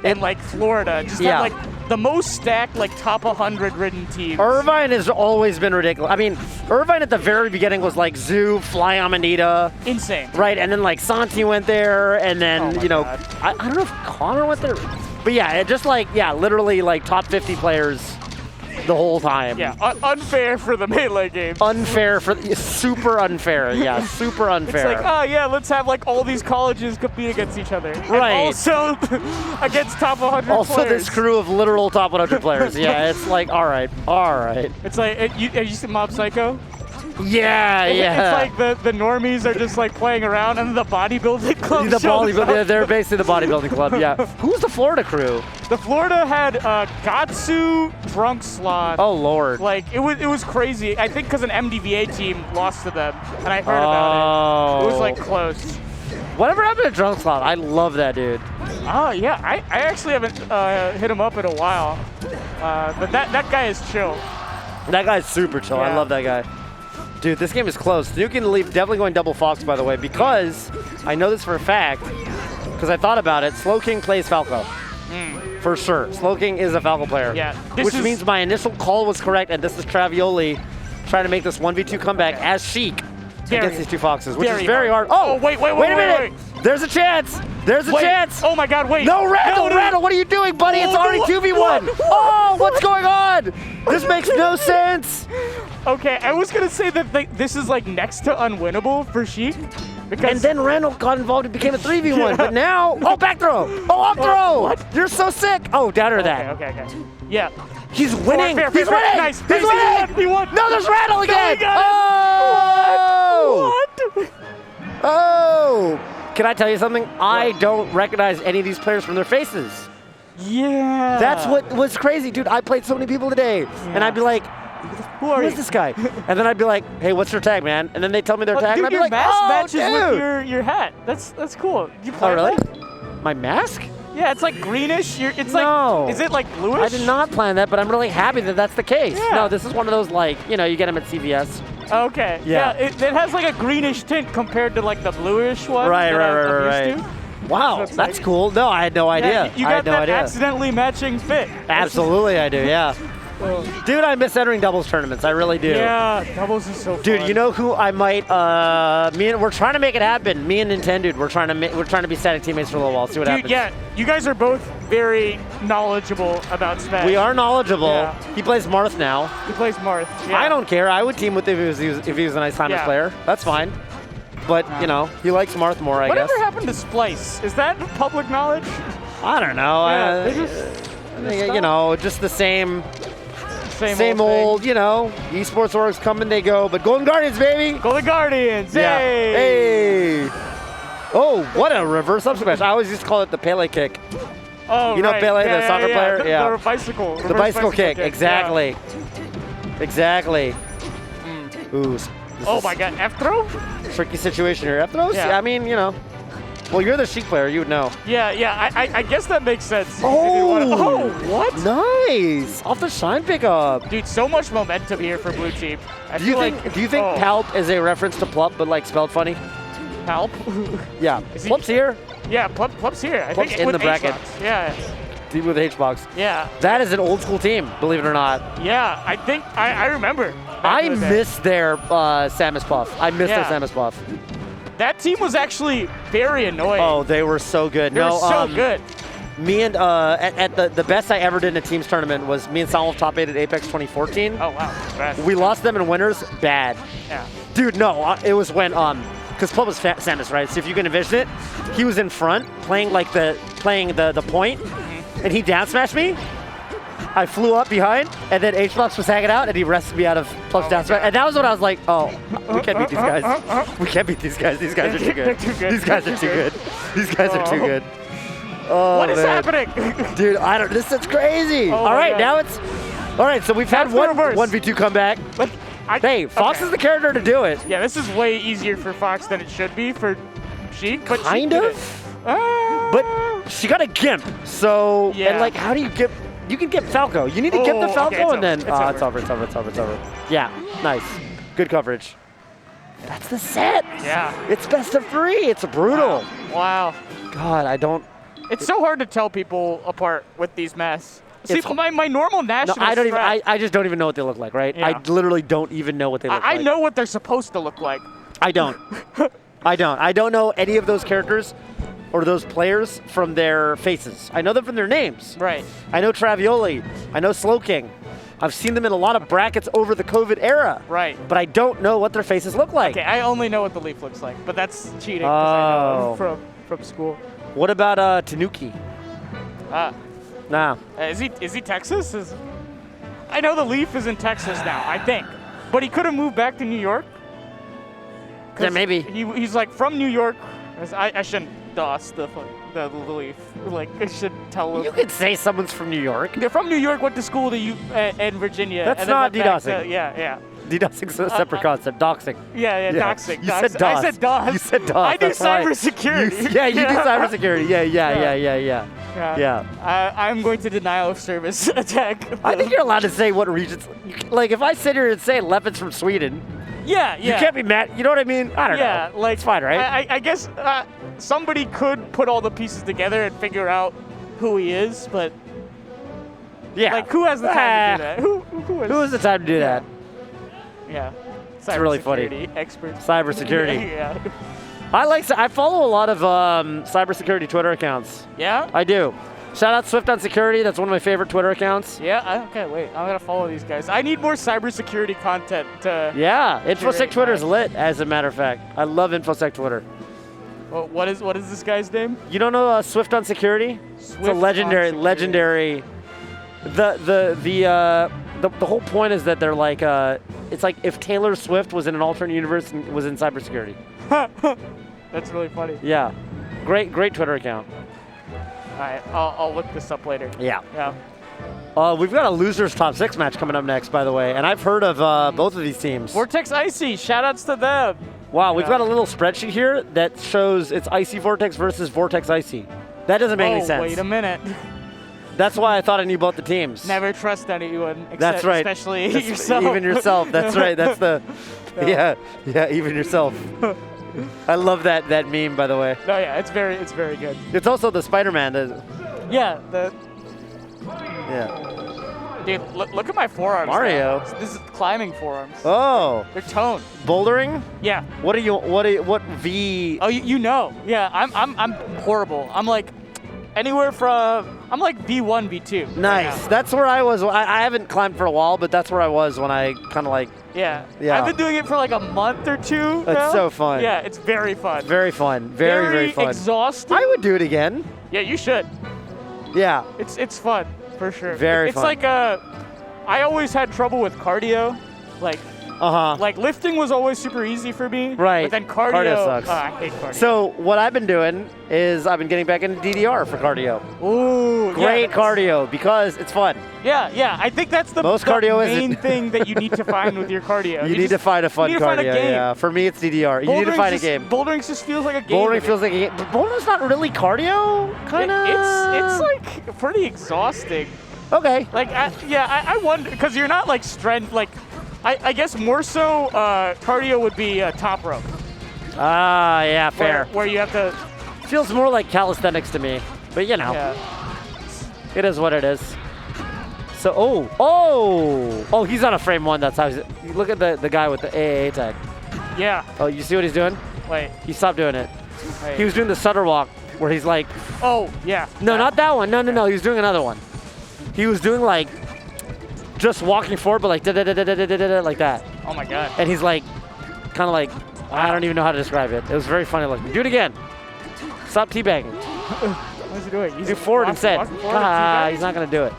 and, like, Florida. Just had, like, the most stacked, like, top 100 ridden teams. Irvine has always been ridiculous. I mean, Irvine at the very beginning was like Zoo, Fly Amanita. Insane. Right, and then like Santi went there, and then, God. I don't know if Connor went there. But yeah, it just like, literally like top 50 players the whole time. Yeah, unfair for the Melee games. Super unfair. Yeah, super unfair. It's like, let's have like all these colleges compete against each other. Right. And also against top 100 players. Also this crew of literal top 100 players. Yeah, it's like, all right. It's like, have you seen Mob Psycho? Yeah, yeah. It's like the normies are just like playing around, and the bodybuilding club. They're basically the bodybuilding club. Yeah. Who's the Florida crew? The Florida had Gahtzu, Drunk Sloth. Oh Lord. Like it was crazy. I think because an MDVA team lost to them, and I heard about it. It was like close. Whatever happened to Drunk Sloth? I love that dude. Oh yeah, I actually haven't hit him up in a while, but that guy is chill. That guy's super chill. Yeah. I love that guy. Dude, this game is close. Tanooki and the Leaf definitely going double Fox, by the way, because I know this for a fact, because I thought about it. Slowking plays Falco. For sure. Slowking is a Falco player. Yeah. Which means my initial call was correct, and this is Travioli trying to make this 1v2 comeback as Sheik against these two Foxes, which is very hard. Oh, wait a minute. There's a chance. There's a chance. Oh my God, wait. No, Randall, what are you doing, buddy? It's already 2v1. Oh, what's going on? This makes no sense. Okay, I was gonna say that this is like next to unwinnable for Sheik. And then Randall got involved and became a 3v1, but now, back throw. Oh, up throw. What? You're so sick. Oh, down or that. Okay. Yeah. He's winning. Fair, He's winning. Nice. He's winning. He won. No, there's Randall again. Oh! What? Oh. Can I tell you something? I don't recognize any of these players from their faces. Yeah. That's what was crazy, dude. I played so many people today, and I'd be like, who is this guy? And then I'd be like, hey, what's your tag, man? And then they tell me their tag, dude, and I'd be like, matches dude. with your hat. That's cool. You play really? that? My mask? Yeah, it's like greenish. It's No. like, is it like bluish? I did not plan that, but I'm really happy that that's the case. Yeah. No, this is one of those, like, you get them at CVS. Okay. Yeah. It has like a greenish tint compared to like the bluish one. Right. I'm used to. Wow, So that's like, cool. No, I had no idea. Yeah, you I got had no that idea. accidentally matching fit. Absolutely, I do, yeah. Dude, I miss entering doubles tournaments. I really do. Yeah, doubles is so fun. Dude, you know who I might? We're trying to make it happen. Me and Nintendo, we're trying to be static teammates for a little while. See what happens. Yeah, you guys are both very knowledgeable about Smash. We are knowledgeable. Yeah. He plays Marth now. He plays Marth. Yeah. I don't care. I would team with him if he was a nice timeless player. That's fine. But he likes Marth more, I guess. Whatever happened to Splice? Is that public knowledge? I don't know. Yeah, just the same Same old, esports orgs come and they go, but Golden Guardians, baby! Golden Guardians, Yeah. hey! Hey! Oh, what a reverse up smash. I always used to call it the Pele kick. Oh, You know right. Pele, the soccer player? Yeah. The bicycle. The bicycle kick, exactly. Yeah. Exactly. Ooh, this Oh is my God, F throw? tricky situation here. F throws? Yeah. I mean, well, you're the Sheik player, you would know. Yeah, I guess that makes sense. Oh! What? Nice! Off the shine pickup. Dude, so much momentum here for Blue Team. Do you think Palp is a reference to Plup, but like spelled funny? Palp? Yeah. Plup's here. Yeah, Plup's here. I Plup's think in with the bracket. H-box. Yeah. Team with H-box. Yeah. That is an old school team, believe it or not. Yeah, I think I remember. I miss their Samus Puff. I miss their Yeah. Samus Puff. That team was actually very annoying. Oh, they were so good. They were so good. Me and at the best I ever did in a teams tournament was me and Salmon top 8 at Apex 2014. Oh wow, congrats. We lost them in winners. Bad. Yeah. Dude, no, it was when because Plum was Samus, right? So if you can envision it, he was in front playing the point, and he down smashed me. I flew up behind, and then H-Box was hanging out, and he wrested me out of Plum's down smash. And that was when I was like, oh, we can't beat these guys. We can't beat these guys. These guys are too good. These guys are too good. These guys are too good. Oh, What is man. happening? Dude, this is crazy. Oh all my right, God. now it's... All right, so we've had That's the reverse. 1v2 comeback. Hey, Fox is the character to do it. Yeah, this is way easier for Fox than it should be for Sheik, but Kind Sheik did of. it. But she got a gimp, so... Yeah. And, like, how do you get... You can get Falco. You need to get the Oh, Falco, okay, it's and then... over. It's over. It's over. Yeah, nice. Good coverage. That's the set. Yeah. It's best of 3. It's brutal. Wow. God, I don't... It's so hard to tell people apart with these masks. See, It's- my normal No, national I don't even... strat- I just don't even know what they look like, right? Yeah. I literally don't even know what they look I like. know what they're supposed to look like. I don't. I don't know any of those characters or those players from their faces. I know them from their names. Right. I know Travioli. I know Slowking. I've seen them in a lot of brackets over the COVID era. Right. But I don't know what their faces look like. Okay, I only know what the leaf looks like, but that's cheating 'cause I know from school. What about Tanooki? Nah. Is he Texas? I know the leaf is in Texas now, I think. But he could have moved back to New York. Yeah, maybe. He's like from New York. I shouldn't DOS the leaf. Like I should tell him. You could say someone's from New York. They're from New York. Went to school in Virginia. That's and then not went back to- DDoSing. Yeah. DDoSing's a separate concept. Doxing. Yeah, doxing. You said DOS. I said DOS. You said DOS. I do That's right. cybersecurity. You do cybersecurity. Yeah. I'm going to denial of service attack. I think you're allowed to say what regions. Like if I sit here and say Levin's from Sweden, Yeah. you can't be mad. You know what I mean? I don't know. Yeah, like it's fine, right? I guess somebody could put all the pieces together and figure out who he is, but yeah. like who has the time to do that? Who has the time to do that? Yeah. It's really funny. Cybersecurity experts. Cybersecurity. Yeah. I follow a lot of cybersecurity Twitter accounts. Yeah? I do. Shout out Swift on Security. That's one of my favorite Twitter accounts. Yeah? Okay, wait. I'm going to follow these guys. I need more cybersecurity content to... Yeah. InfoSec Twitter is mine. lit, as a matter of fact. I love InfoSec Twitter. Well, what is this guy's name? You don't know Swift on Security? It's a legendary. The whole point is that they're like, it's like if Taylor Swift was in an alternate universe and was in cybersecurity. That's really funny. Yeah. Great Twitter account. All right, I'll look this up later. Yeah. Yeah. We've got a losers top 6 match coming up next, by the way, and I've heard of both of these teams. Vortex Icy, shoutouts to them. Wow, we've got a little spreadsheet here that shows it's Icy Vortex versus Vortex Icy. That doesn't make any sense. Wait a minute. That's why I thought I knew both the teams. Never trust anyone, That's right. especially yourself. Even yourself. That's right. That's the. Yeah. Even yourself. I love that meme, by the way. No, yeah, it's very good. It's also the Spider-Man. Yeah, Yeah. dude, look at my forearms. Mario. Now. This is climbing forearms. Oh. They're toned. Bouldering? Yeah. What V? Oh, you know. Yeah, I'm horrible. I'm like anywhere from I'm like V1, V2. Nice. Right That's where I was. I haven't climbed for a while, but that's where I was when I kind of like. Yeah. Yeah. I've been doing it for like a month or two. It's now. so fun. Yeah, it's very fun. Very fun. Very fun. Exhausting. I would do it again. Yeah, you should. Yeah. It's fun for sure. Very it's fun. Like I always had trouble with cardio, like. Like lifting was always super easy for me. Right. But then cardio sucks. I hate cardio. So what I've been doing is I've been getting back into DDR for cardio. Ooh. Great cardio because it's fun. Yeah. I think that's the main thing that you need to find with your cardio. You need to find a fun cardio. Find a game. Yeah. For me, it's DDR. You need to find a game. Bouldering just feels like a game. Bouldering feels like a game. But bouldering's not really cardio. Kind of. It's like pretty exhausting. Okay. Like I wonder because you're not like strength like. I guess more so cardio would be top rope. Ah, yeah, fair. Where you have to... Feels more like calisthenics to me, but you know. Yeah. It is what it is. So, oh, he's on a frame 1. That's how he's... Look at the guy with the AAA tag. Yeah. Oh, you see what he's doing? Wait. He stopped doing it. Wait. He was doing the Sutter walk where he's like... Oh, yeah. No, not that one. No. He was doing another one. He was doing like... Just walking forward, but like da-da-da-da-da-da-da, like that. Oh my god. And he's like, kind of like, I don't even know how to describe it. It was very funny looking. Do it again. Stop teabagging. What's he doing? Do forward instead. He's not gonna do it.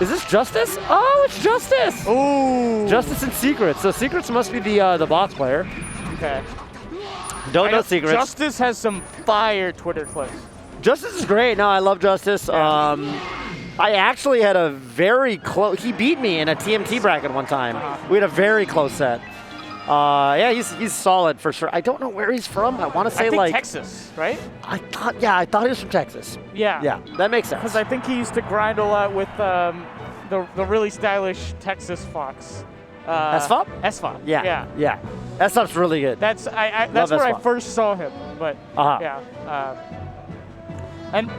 Is this Justus? Oh, it's Justus. Ooh. Justus and Secrets. So Secrets must be the boss player. Okay. Don't know Secrets. Justus has some fire Twitter clips. Justus is great. No, I love Justus. Yeah. I actually had a very close. He beat me in a TMT bracket one time. We had a very close set. Yeah, he's solid for sure. I don't know where he's from. I want to say like Texas, right? I thought he was from Texas. Yeah. Yeah, that makes sense. Because I think he used to grind a lot with the really stylish Texas Fox. SFAT? SFAT. Yeah. That stuff's really good. That's where I first saw him. But yeah. And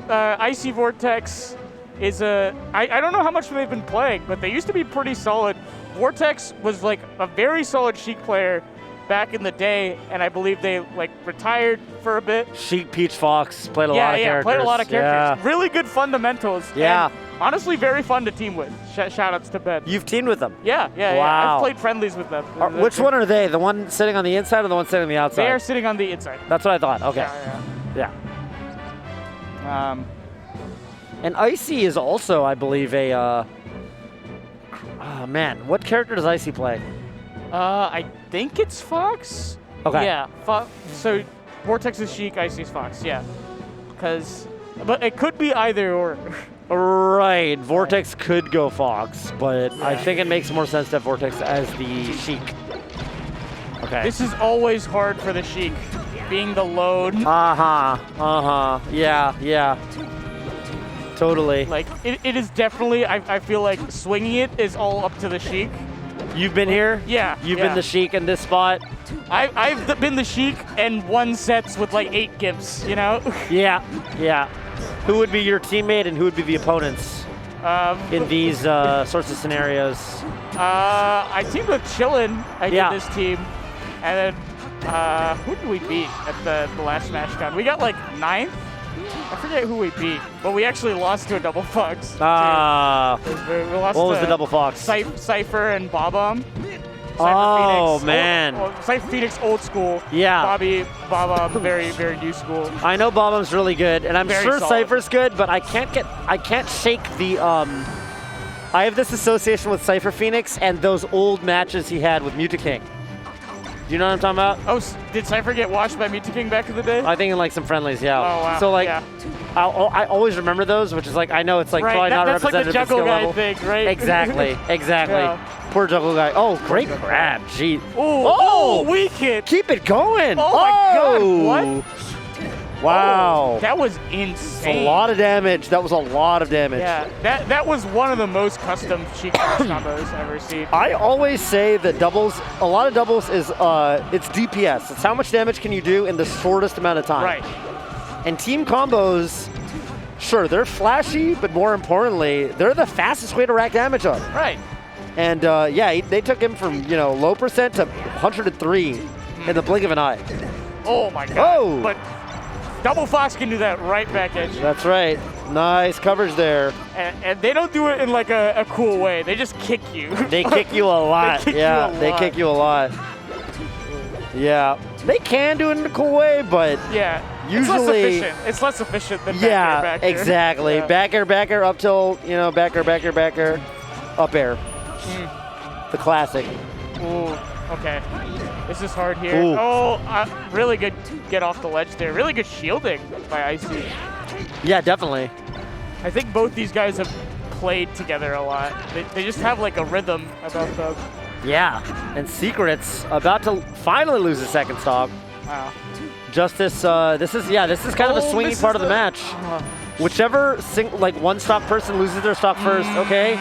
Icy Vortex is I don't know how much they've been playing, but they used to be pretty solid. Vortex was like a very solid Sheik player back in the day, and I believe they like retired for a bit. Sheik, Peach, Fox played a lot of characters. Yeah, played a lot of characters. Yeah. Really good fundamentals. Yeah. And honestly, very fun to team with. Shout-outs to Ben. You've teamed with them? Yeah. Wow. I've played friendlies with them. Which one are they? The one sitting on the inside or the one sitting on the outside? They are sitting on the inside. That's what I thought. Okay. Yeah. And Icy is also, I believe, Oh man, what character does Icy play? I think it's Fox. Okay. Yeah. So Vortex is Sheik, Icy's Fox. Yeah. But it could be either or. Right. Vortex could go Fox, but I think it makes more sense to have Vortex as the Sheik. Okay. This is always hard for the Sheik, being the lone. Yeah. Totally. Like, it is definitely, I feel like swinging it is all up to the Sheik. You've been here? Yeah. You've been the Sheik in this spot? I've been the Sheik and won sets with like 8 gives, you know? Yeah. Who would be your teammate and who would be the opponents in these sorts of scenarios? I teamed with Chillin. I did this team. And then, who did we beat at the last SmashCon? We got like 9th? I forget who we beat, but we actually lost to a double Fox. We lost what was the double Fox? Cypher and Bob-omb. Oh, man. Cypher Phoenix old school. Yeah. Bob-omb very, very new school. I know Bob-omb's really good, and I'm sure solid. Cypher's good, but I can't shake the, I have this association with Cypher Phoenix and those old matches he had with Mutaking. Do you know what I'm talking about? Oh, did Cypher get washed by Mutaking back in the day? I think in like some friendlies, yeah. Oh, wow. So like, I always remember those, which is like, I know it's like probably not that's representative like the of skill Juggle Guy level. thing, right? Exactly. Yeah. Poor Juggle Guy. Oh, great grab, gee. Oh, weak hit. Keep it going. Oh my God, what? Wow. Oh, that was That's insane. a lot of damage. That was a lot of damage. Yeah, that was one of the most custom Sheik combos I've ever seen. I always say that doubles, a lot of doubles is, it's DPS. It's how much damage can you do in the shortest amount of time. Right. And team combos, sure, they're flashy, but more importantly, they're the fastest way to rack damage up. Right. And yeah, they took him from, low percent to 103 in the blink of an eye. Oh my God. Oh! But double Fox can do that right back at you. That's right. Nice coverage there. And they don't do it in like a cool way. They just kick you. They kick you a lot. They kick you a lot. Yeah. They can do it in a cool way, but usually it's less efficient than back air. Exactly. Yeah. Back air up till, back air, up air. The classic. Ooh, okay. This is hard here. Ooh. Oh, really good get off the ledge there. Really good shielding by Icy. Yeah, definitely. I think both these guys have played together a lot. They just have like a rhythm about them. Yeah, and Secret's about to finally lose his second stock. Wow. Justus, this is kind of a swingy part of the match. Whichever one stock person loses their stock first, okay?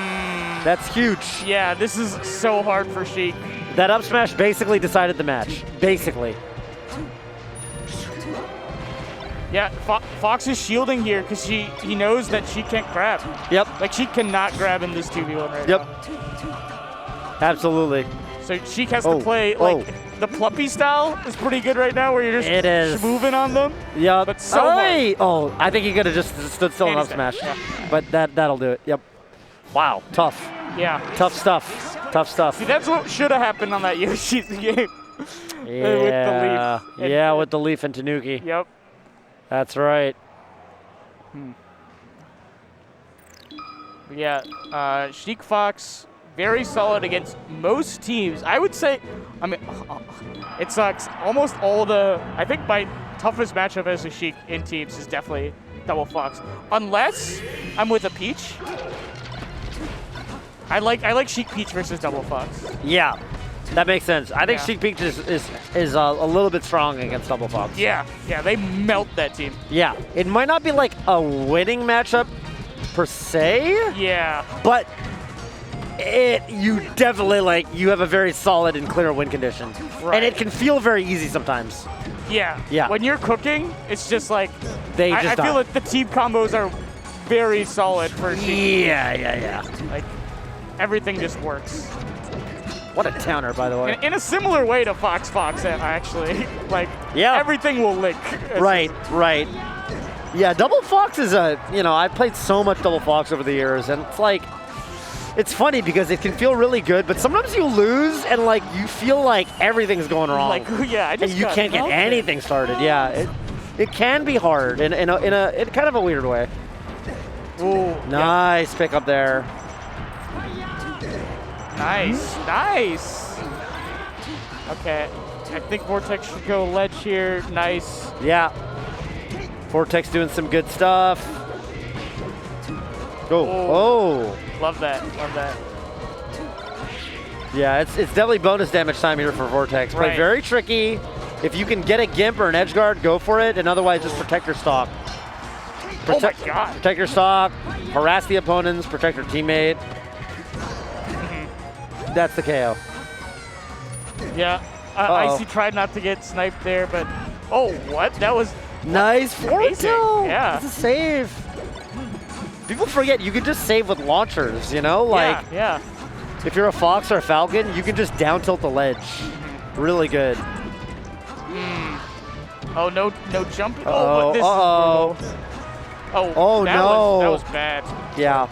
That's huge. Yeah, this is so hard for Sheik. That up smash basically decided the match. Basically. Yeah, Fox is shielding here because he knows that she can't grab. Yep. Like, she cannot grab in this 2v1 right now. Absolutely. So Sheik has to play, the Plumpy style is pretty good right now where you're just moving on them. Yep. But so hard. Oh, I think he could have just stood still and up smash. Yeah. But that'll do it. Yep. Wow, tough. Yeah. Tough stuff. Tough stuff. See, that's what should have happened on that Yoshi's game. Yeah. With the leaf. With the leaf and Tanooki. Yep. That's right. Yeah, Sheik Fox, very solid against most teams. I would say, it sucks. Almost all I think my toughest matchup as a Sheik in teams is definitely double Fox. Unless I'm with a Peach. I like Sheik Peach versus double Fox. Yeah, that makes sense. I think Sheik Peach is a little bit strong against double Fox. Yeah, they melt that team. Yeah, it might not be like a winning matchup per se. Yeah. But you definitely you have a very solid and clear win condition. Right. And it can feel very easy sometimes. Yeah. When you're cooking, it's just like, I feel like the team combos are very solid for Sheik. Yeah. Like, everything just works. What a counter, by the way. In a similar way to Fox, actually. Like, everything will link. Right. Yeah, double Fox is I've played so much double Fox over the years, and it's funny because it can feel really good, but sometimes you lose and you feel like everything's going wrong. And you can't get anything started. Yeah, it can be hard in kind of a weird way. Ooh, nice pick up there. Nice, nice. Okay, I think Vortex should go ledge here. Nice. Yeah. Vortex doing some good stuff. Oh. Love that, love that. Yeah, it's definitely bonus damage time here for Vortex. But very tricky. If you can get a Gimp or an Edge Guard, go for it, and otherwise just protect your stock. Oh my god. Protect your stock, harass the opponents, protect your teammate. That's the KO. Yeah, Icy tried not to get sniped there, but oh, what? That was nice forward tilt. Yeah, that's a save. People forget you can just save with launchers, you know? Like, yeah. If you're a Fox or a Falcon, you can just down tilt the ledge. Really good. Oh, no jumping. Oh, Oh, no. That was bad. Yeah.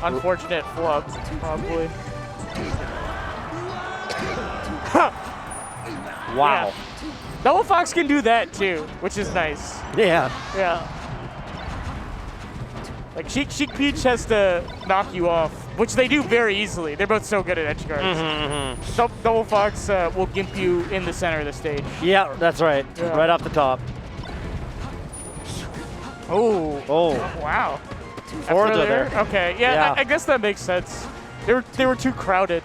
Unfortunate flub, probably. Wow. Yeah. Double Fox can do that too, which is nice. Yeah. Yeah. Like Chic Peach has to knock you off, which they do very easily. They're both so good at edge guards. Double Fox will gimp you in the center of the stage. Yeah, that's right. Yeah. Right off the top. Oh. Wow. Forward there. Okay. Yeah. I guess that makes sense. They were too crowded.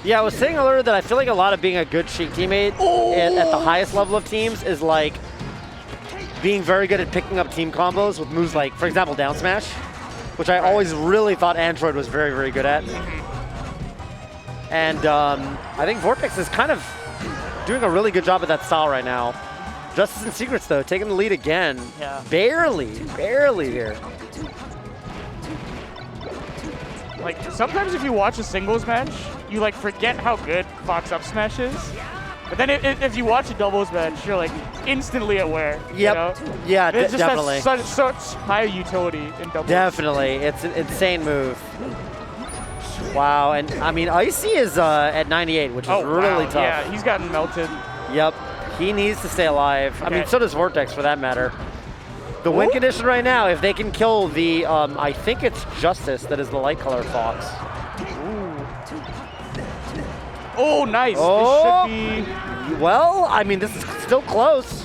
Yeah, I was saying earlier that I feel like a lot of being a good Sheik teammate at the highest level of teams is like being very good at picking up team combos with moves like, for example, down smash, which I always really thought Android was very, very good at. And I think Vortex is kind of doing a really good job at that style right now. Justus and Secrets, though, taking the lead again. Yeah. Barely here. Like, sometimes if you watch a singles match, you, like, forget how good Fox up smash is. But then if you watch a doubles match, you're, like, instantly aware. Yep. You know? Yeah, it just definitely. has such high utility in doubles. Definitely. It's an insane move. Wow. And, I mean, Icy is at 98, which is really tough. Yeah, he's gotten melted. Yep. He needs to stay alive. Okay. I mean, so does Vortex, for that matter. The win condition right now, if they can kill the, I think it's Justus that is the light color Fox. Oh, nice. Oh. This should be... Well, I mean, this is still close.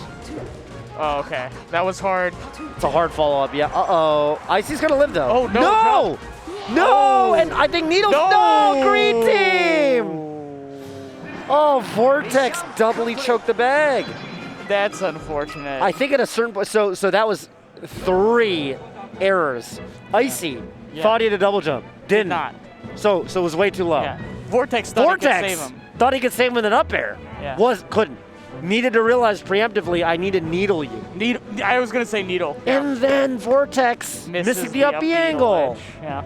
Oh, okay. That was hard. It's a hard follow-up, yeah. Uh-oh. Icy's going to live, though. Oh, no. No! No! And I think Needles... No! Green team! Oh, Vortex doubly choked the bag. That's unfortunate. I think at a certain point, so that was 3 errors. Icy thought he had a double jump. Did not. So it was way too low. Yeah. Vortex thought he could save him. Thought he could save him with an up air. Yeah. Couldn't. Needed to realize preemptively I need to needle you. I was going to say needle. And then Vortex missing the up B angle. Yeah.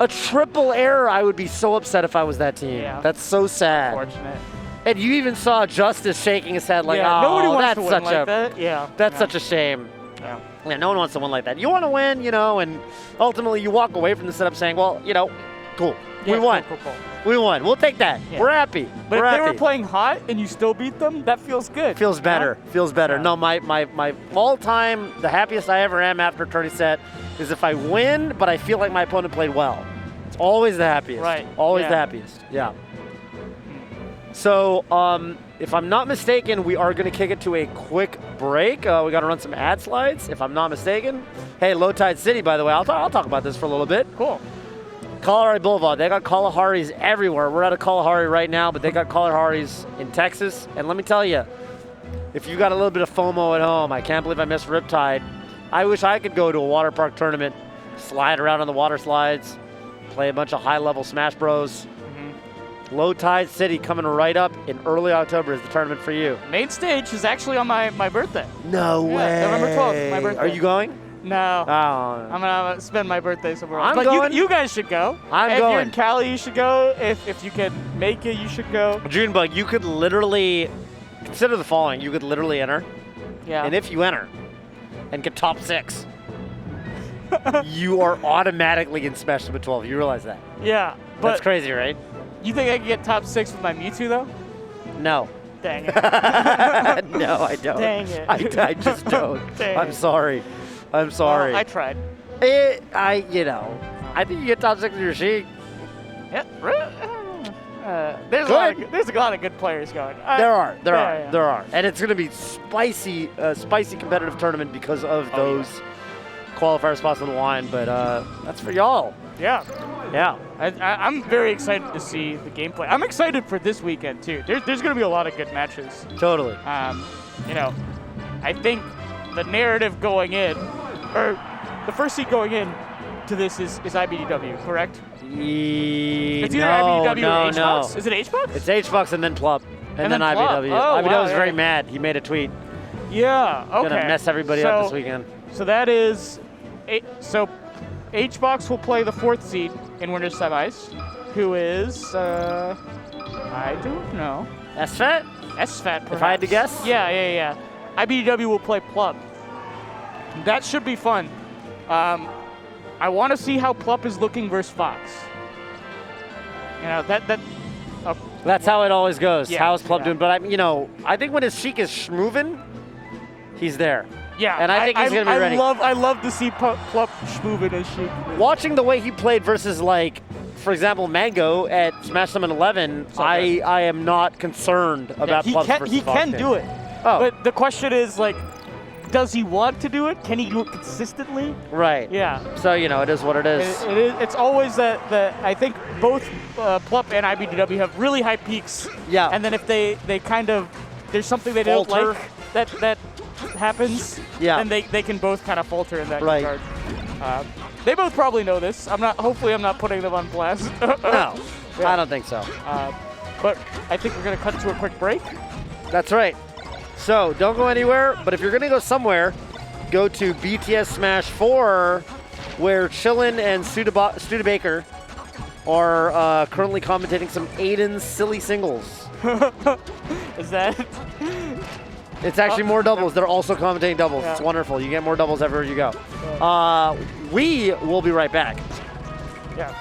A triple error. I would be so upset if I was that team. Yeah. That's so sad. Unfortunate. And you even saw Justus shaking his head like, nobody wants that's to win such like a that. Yeah. that's such a shame. Yeah. Yeah, no one wants to win like that. You want to win, you know, and ultimately you walk away from the setup saying, well, you know, cool. Yeah, we won. Cool. We won. We'll take that. Yeah. We're happy. But We're if happy. they were playing hot and you still beat them, that feels good. Feels better. Feels better. Yeah. No, my all-time, the happiest I ever am after a tourney set is if I win, but I feel like my opponent played well. It's always the happiest. Right. Always the happiest. Yeah. So, if I'm not mistaken, we are going to kick it to a quick break. We got to run some ad slides, if I'm not mistaken. Hey, Low Tide City, by the way, I'll talk about this for a little bit. Cool. Kalahari Boulevard, they got Kalaharis everywhere. We're at a Kalahari right now, but they got Kalaharis in Texas. And let me tell you, if you got a little bit of FOMO at home, I can't believe I missed Riptide. I wish I could go to a water park tournament, slide around on the water slides, play a bunch of high-level Smash Bros. Low Tide City coming right up in early October is the tournament for you. Main stage is actually on my birthday. No way. November 12th, my birthday. Are you going? No. Oh. I'm going to spend my birthday somewhere else. I'm but going. You guys should go. I'm if going. If you're in Cali, you should go. If you can make it, you should go. Junebug, you could literally, consider the following. You could literally enter. Yeah. And if you enter and get top 6, you are automatically in Smash Ultimate 12. You realize that? Yeah. That's crazy, right? You think I can get top 6 with my Mewtwo, though? No. Dang it. No, I don't. Dang it. I just don't. Dang I'm it. sorry. I'm sorry. Well, I tried. You know. I think you get top 6 with your Sheik. Yeah, there's a lot of good players going. There are, and it's going to be spicy competitive tournament because of those qualifier spots on the line. But that's for y'all. Yeah. Yeah. I'm very excited to see the gameplay. I'm excited for this weekend too. There's going to be a lot of good matches. Totally. You know, I think the narrative going in, or the first seed going in to this is iBDW, correct? It's either iBDW or HBox? Is it HBox? It's HBox and then Plub. And then Plub. iBDW. Oh, iBDW was very mad. He made a tweet. Yeah, okay. Gonna mess everybody up this weekend. So that is, so HBox will play the 4th seed in winners semis, who is, I don't know. SFAT? SFAT, perhaps. If I had to guess? Yeah. iBDW will play Plub. That should be fun. I want to see how Plup is looking versus Fox. You know, that's how it always goes. Yeah, How's Plup doing? But I think when his Sheik is schmovin', he's there. Yeah, and I think he's gonna be ready. I love to see Plup schmovin' his Sheik. Watching the way he played versus, like, for example, Mango at Smash Summon 11, I am not concerned about Plup versus Fox. He can do it. Oh. But the question is, like, does he want to do it? Can he do it consistently? Right. Yeah. So, it is what it is. It's always that I think both Plup and iBDW have really high peaks. Yeah. And then if they kind of, there's something they don't like that happens, then they can both kind of falter in that regard. They both probably know this. Hopefully I'm not putting them on blast. No, I don't think so. But I think we're going to cut to a quick break. That's right. So don't go anywhere, but if you're going to go somewhere, go to BTS Smash 4, where Chillin and Studebaker are currently commentating some Aiden's silly singles. Is that? It's actually more doubles. They're also commentating doubles. Yeah. It's wonderful. You get more doubles everywhere you go. We will be right back. Yeah.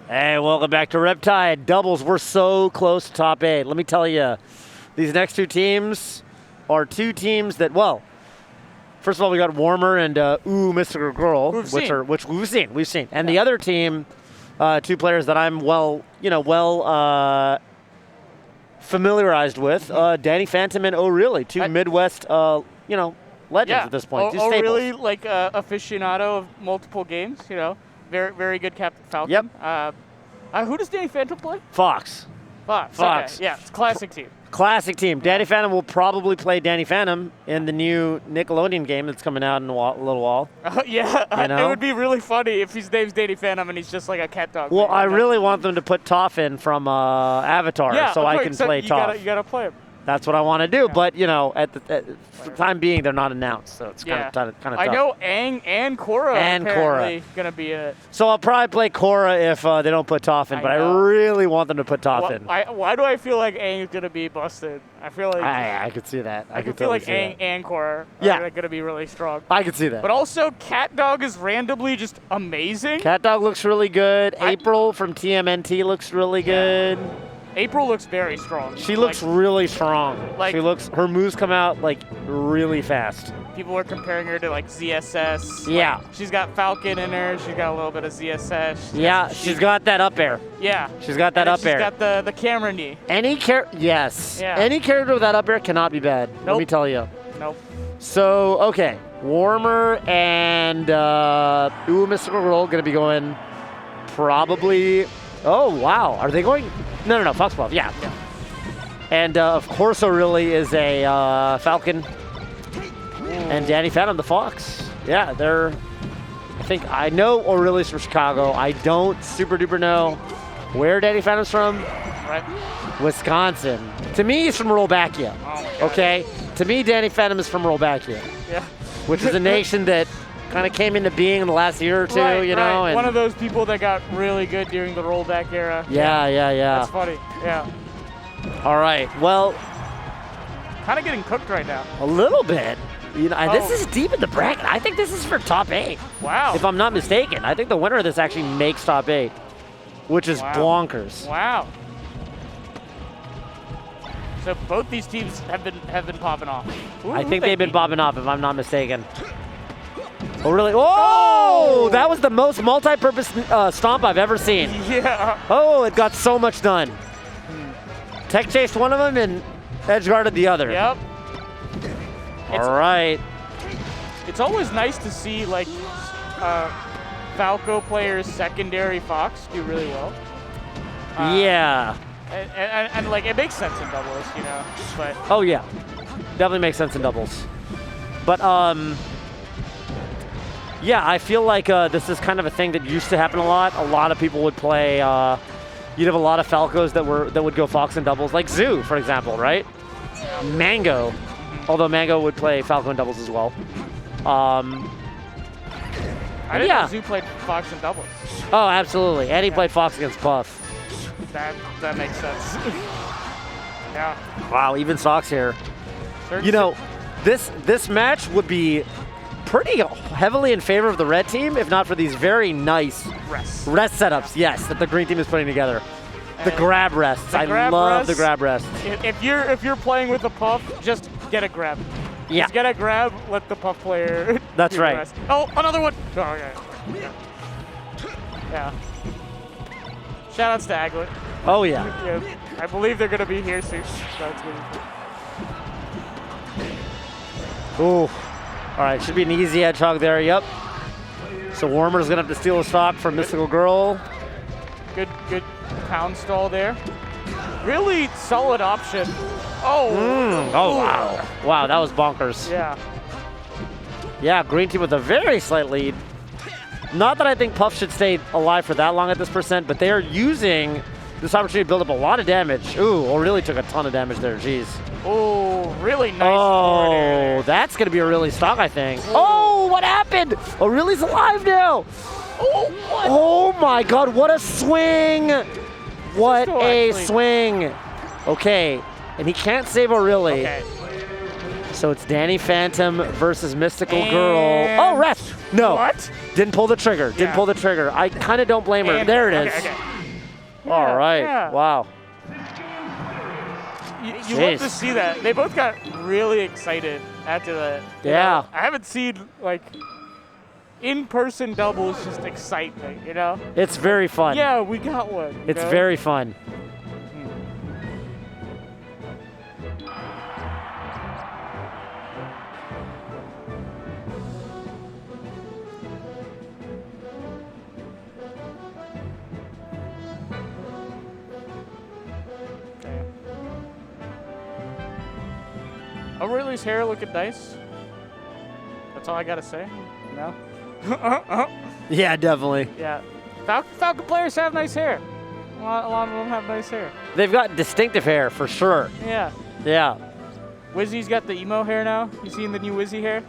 Hey, welcome back to Riptide. Doubles, we're so close to top 8. Let me tell you, these next two teams are two teams that, well, first of all, we got Warmmer and UwUMysticalGirl, which we've seen. And the other team, two players that I'm well familiarized with, Danny Phantom and ORLY, two Midwest, legends at this point. Two staples. ORLY, like aficionado of multiple games, very, very good Captain Falcon. Yep. Who does Danny Phantom play? Fox. Fox. Fox. Okay. Yeah, it's a classic team. Classic team. Danny Phantom will probably play Danny Phantom in the new Nickelodeon game that's coming out in a little while. It would be really funny if his name's Danny Phantom and he's just like a cat dog. Well, I really want them to put Toph in from Avatar so I can play Toph. You gotta play him. That's what I want to do, but at the time being, they're not announced, so it's kind of tough. I know Aang and Korra apparently gonna be in it. So I'll probably play Korra if they don't put Toph in, but I really want them to put Toph in. Why do I feel like Aang is gonna be busted? I feel like I could see that. I could feel like Aang and Korra are gonna be really strong. I could see that. But also, Cat Dog is randomly just amazing. Cat Dog looks really good. April from TMNT looks really good. April looks very strong. She looks really strong. Her moves come out really fast. People are comparing her to ZSS. Yeah. She's got Falcon in her. She's got a little bit of ZSS. She's got that up air. Yeah. She's got that up air. She's got the camera knee. Yes. Yeah. Any character with that up air cannot be bad. Nope. Let me tell you. Nope. So, okay. Warmmer and UwUMysticalGirl going to be going probably... Oh, wow. Are they going... No, Foxglove, yeah. And, of course, ORLY is a Falcon. And Danny Phantom, the Fox. Yeah, I know ORLY's from Chicago. I don't super duper know where Danny Phantom's from. Right. Wisconsin. To me, he's from Rolbachia. Oh, okay? To me, Danny Phantom is from Rolbachia. Yeah. Which is a nation that kind of came into being in the last year or two, right. And one of those people that got really good during the rollback era. Yeah. That's funny. Yeah. All right. Well, kind of getting cooked right now. A little bit. This is deep in the bracket. I think this is for top 8. Wow. If I'm not mistaken, I think the winner of this actually makes top 8, which is bonkers. Wow. So both these teams have been popping off. I think they've been popping off, if I'm not mistaken. Oh, really? Oh! That was the most multi-purpose stomp I've ever seen. Yeah. Oh, it got so much done. Tech chased one of them and edge guarded the other. Yep. All right. It's always nice to see Falco players secondary Fox do really well. Yeah. And it makes sense in doubles, But oh yeah, definitely makes sense in doubles. But yeah, I feel like this is kind of a thing that used to happen a lot. A lot of people would play. You'd have a lot of Falcos that would go Fox in doubles, like Zoo, for example, right? Mango, although Mango would play Falco in doubles as well. I didn't know Zoo played Fox in doubles. Oh, absolutely, and he played Fox against Puff. That makes sense. Yeah. Wow, even Socks here. This match would be pretty heavily in favor of the red team, if not for these very nice rest setups, yes, that the green team is putting together. The grab rests. I love the grab rests. If you're playing with a Puff, just get a grab. Yeah. Just get a grab, let the Puff player That's do right. The rest. Oh, another one. Oh, okay. Yeah. Shout outs to Aglet. Oh, yeah. I believe they're going to be here soon. Ooh. All right, should be an easy edge hog there, yep. So Warmmer's going to have to steal a stock from Mystical Girl. Good pound stall there. Really solid option. Oh. Oh, wow. Wow, that was bonkers. Yeah. Yeah, green team with a very slight lead. Not that I think Puff should stay alive for that long at this percent, but they are using this opportunity to build up a lot of damage. Ooh, O'Reilly took a ton of damage there, jeez. Oh, really nice. Oh, that's going to be a really stock, I think. Oh, what happened? O'Reilly's alive now. Oh, what? Oh my God, what a swing. What a swing. Okay, and he can't save O'Reilly. Okay. So it's Danny Phantom versus Mystical Girl. Oh, ref. No. What? Didn't pull the trigger. Didn't pull the trigger. I kind of don't blame her. There it is. Okay. All right. Yeah. Wow. You love to see that. They both got really excited after that. Yeah. I haven't seen, like, in-person doubles just excitement, you know? It's very fun. Yeah, we got one. It's very fun. O'Reilly's hair looking nice. That's all I gotta say. No? Yeah, definitely. Yeah. Falcon players have nice hair. A lot of them have nice hair. They've got distinctive hair for sure. Yeah. Yeah. Wizzy's got the emo hair now. You seen the new Wizzy hair?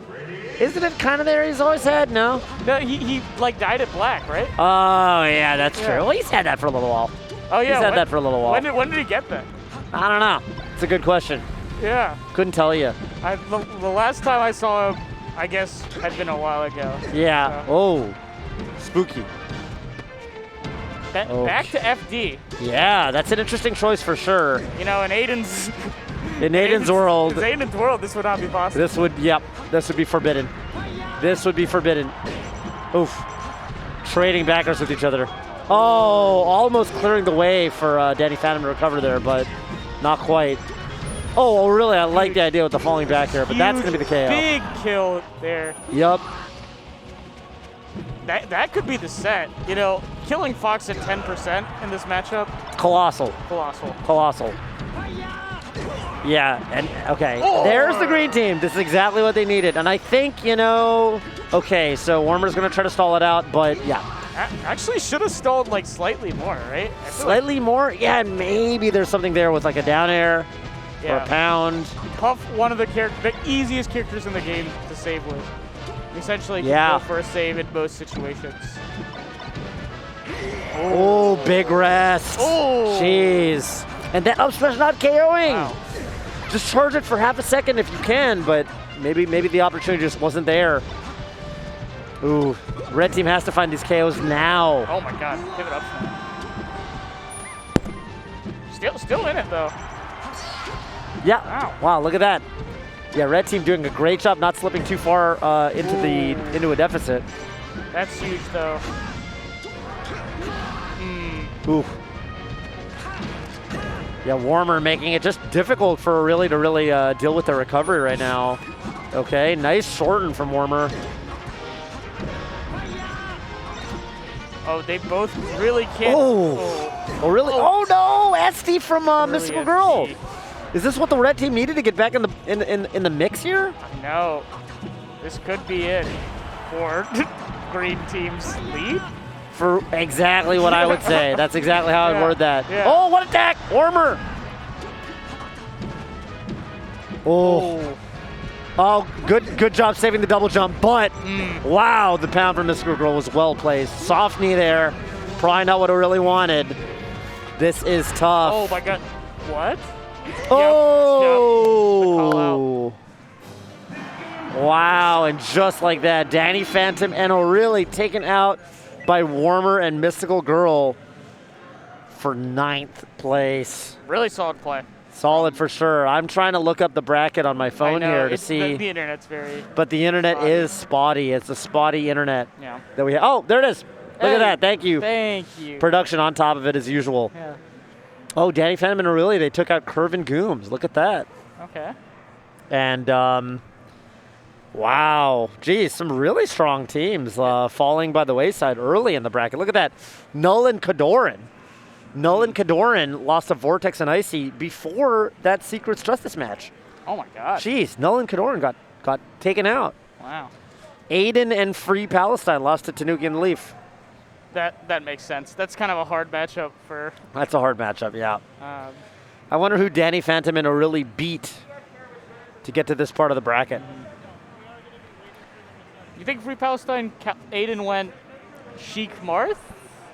Isn't it kind of there he's always had? No? No, he like dyed it black, right? Oh, yeah, that's true. Yeah. Well, he's had that for a little while. Oh yeah. He's had that for a little while. When did he get that? I don't know. It's a good question. Yeah. Couldn't tell you. The last time I saw him, I guess, had been a while ago. Yeah. Oh, spooky. Back to FD. Yeah, that's an interesting choice for sure. You know, in Aiden's world. In Aiden's world, this would not be possible. This would be forbidden. This would be forbidden. Oof. Trading backers with each other. Oh, almost clearing the way for Danny Phantom to recover there, but not quite. Oh, really? I like the idea with the falling back here, but that's going to be the KO. Big kill there. Yup. That could be the set. You know, killing Fox at 10% in this matchup. Colossal. Colossal. Yeah, and okay, there's the green team. This is exactly what they needed. And I think, you know, okay, so Warmmer's going to try to stall it out, but yeah. Actually should have stalled like slightly more, right? Slightly more? Yeah, maybe there's something there with like a down air or a pound. Puff, one of the easiest characters in the game to save with. Essentially, can go for a save in most situations. Oh, big rest. Oh. Jeez. And that up smash not KOing. Wow. Just charge it for half a second if you can, but maybe the opportunity just wasn't there. Ooh, red team has to find these KOs now. Oh my God, give it up. Still in it though. Yeah. Wow, look at that. Yeah, red team doing a great job not slipping too far into a deficit. That's huge though. Ooh. Yeah, Warmmer making it just difficult for O'Reilly to really deal with the recovery right now. Okay, nice shorten from Warmmer. Oh, they both really can't. Oh, really? Oh no, SD from Mystical Girl. Is this what the red team needed to get back in the mix here? No, this could be it for green team's lead. For exactly what I would say. That's exactly how I'd word that. Yeah. Oh, what attack! Warmmer! Oh, good job saving the double jump, but wow, the pound from Mystical Girl was well placed. Soft knee there, probably not what I really wanted. This is tough. Oh my God, what? Oh! Yep. Wow, and just like that, Danny Phantom and O'Reilly taken out by Warmmer and Mystical Girl for 9th place. Really solid play. Solid for sure. I'm trying to look up the bracket on my phone here to see. The internet's very. But the internet is spotty. It's a spotty internet that we have. Oh, there it is. Look at that. Thank you. Thank you. Production on top of it as usual. Yeah. Oh, Danny Phantom and O'Reilly, they took out Curve and Gooms. Look at that. Okay. And Wow. Geez, some really strong teams falling by the wayside early in the bracket. Look at that. Null and Kadoran. Null and Kadoran lost to Vortex and Icy before that Secrets Justus match. Oh my god. Jeez, Null and Kadoran got taken out. Wow. Aiden and Free Palestine lost to Tanooki and Leaf. That makes sense. That's kind of a hard matchup for... That's a hard matchup, yeah. I wonder who Danny Phantom and ORLY beat to get to this part of the bracket. You think Free Palestine, Aiden went Sheik Marth?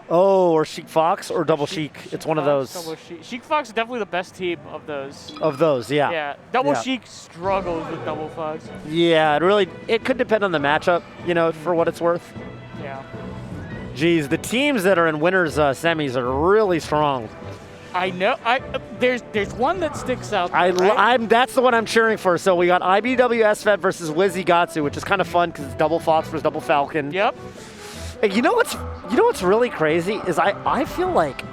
Oh, or Sheik Fox or Double Sheik. It's one of those. Double Sheik. Sheik Fox is definitely the best team of those. Of those, yeah. Yeah. Double Sheik struggles with Double Fox. Yeah, it could depend on the matchup, you know, for what it's worth. Yeah. Geez, the teams that are in winners semis are really strong. I know. There's one that sticks out there, right? That's the one I'm cheering for. So we got iBDW SFAT versus Wizzrobe Gahtzu, which is kind of fun because it's Double Fox versus Double Falcon. Yep. You know what's really crazy is I kind of feel like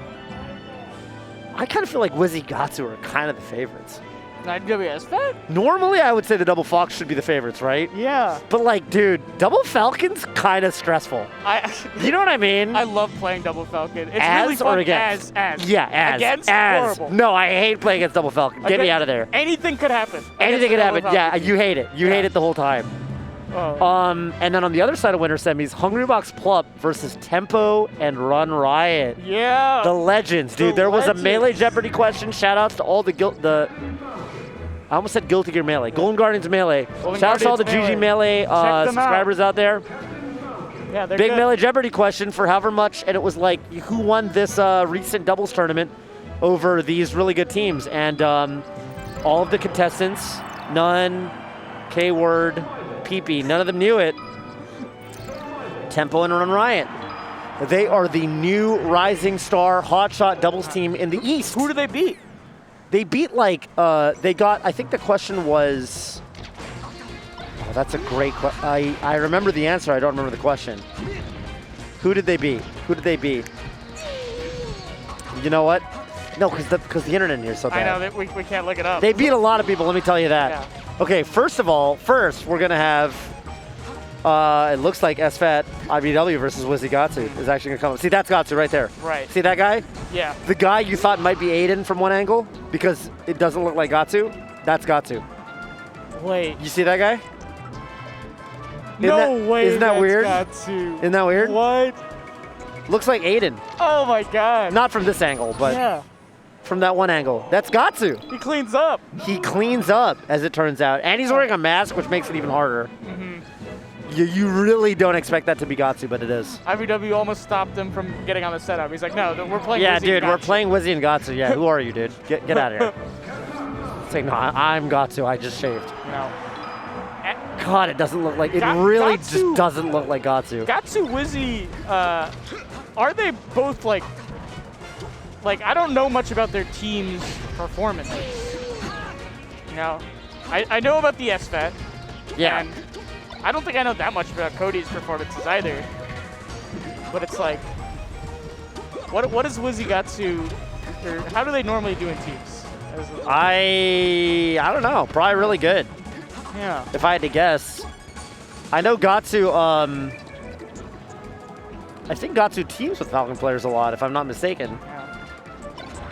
Wizzrobe Gahtzu are kind of the favorites. IBDW SFAT? Normally I would say the Double Fox should be the favorites, right? Yeah. But like, dude, Double Falcon's kind of stressful. You know what I mean? I love playing Double Falcon. It's as really fun or against? As. Yeah, as. Against? As. Horrible. No, I hate playing against Double Falcon. Get me out of there. Anything could happen. Anything could happen. Yeah, you hate it. You hate it the whole time. Oh. And then on the other side of winter semis, Hungrybox Plup versus Tempo and Run Riot. Yeah. The legends, dude. There was a Melee Jeopardy question. Shout outs to all I almost said Guilty Gear Melee. Golden Guardians Melee. Shout out to all the GG Melee subscribers out there. Yeah, they're Big good. Melee Jeopardy question for however much, and it was like, who won this recent doubles tournament over these really good teams? And all of the contestants, None, K-Word, PP, none of them knew it. Tempo and Run Riot. They are the new rising star hotshot doubles team in the East. Who do they beat? They beat I think the question was, oh, that's a great question. I remember the answer, I don't remember the question. Who did they beat? You know what? No, because the internet here is so bad. I know, that we can't look it up. They beat a lot of people, let me tell you that. Yeah. Okay, first we're going to have, it looks like SFAT iBDW versus Wizzrobe Gahtzu is actually going to come up. See, that's Gahtzu right there. Right. See that guy? Yeah. The guy you thought might be Aiden from one angle because it doesn't look like Gahtzu, that's Gahtzu. Wait. You see that guy? No way. Isn't that weird? Gahtzu. Isn't that weird? What? Looks like Aiden. Oh my god. Not from this angle, but from that one angle. That's Gahtzu. He cleans up. He cleans up, as it turns out. And he's wearing a mask, which makes it even harder. Mm-hmm. You really don't expect that to be Gahtzu, but it is. IBDW almost stopped him from getting on the setup. He's like, no, we're playing Yeah, Wizzrobe dude, we're Gahtzu. playing Wizzrobe and Gahtzu. Yeah, who are you, dude? Get out of here. It's like, no, I'm Gahtzu. I just shaved. No. God, it doesn't look like, it really just doesn't look like Gahtzu. Gahtzu, Wizzy, are they both like, I don't know much about their team's performances. You know, I know about the SFAT. Yeah. And I don't think I know that much about Cody's performances either. But it's like, what is Wizzrobe Gahtzu, or how do they normally do in teams? I don't know. Probably really good. Yeah. If I had to guess. I know Gahtzu, I think Gahtzu teams with Falcon players a lot, if I'm not mistaken. Yeah.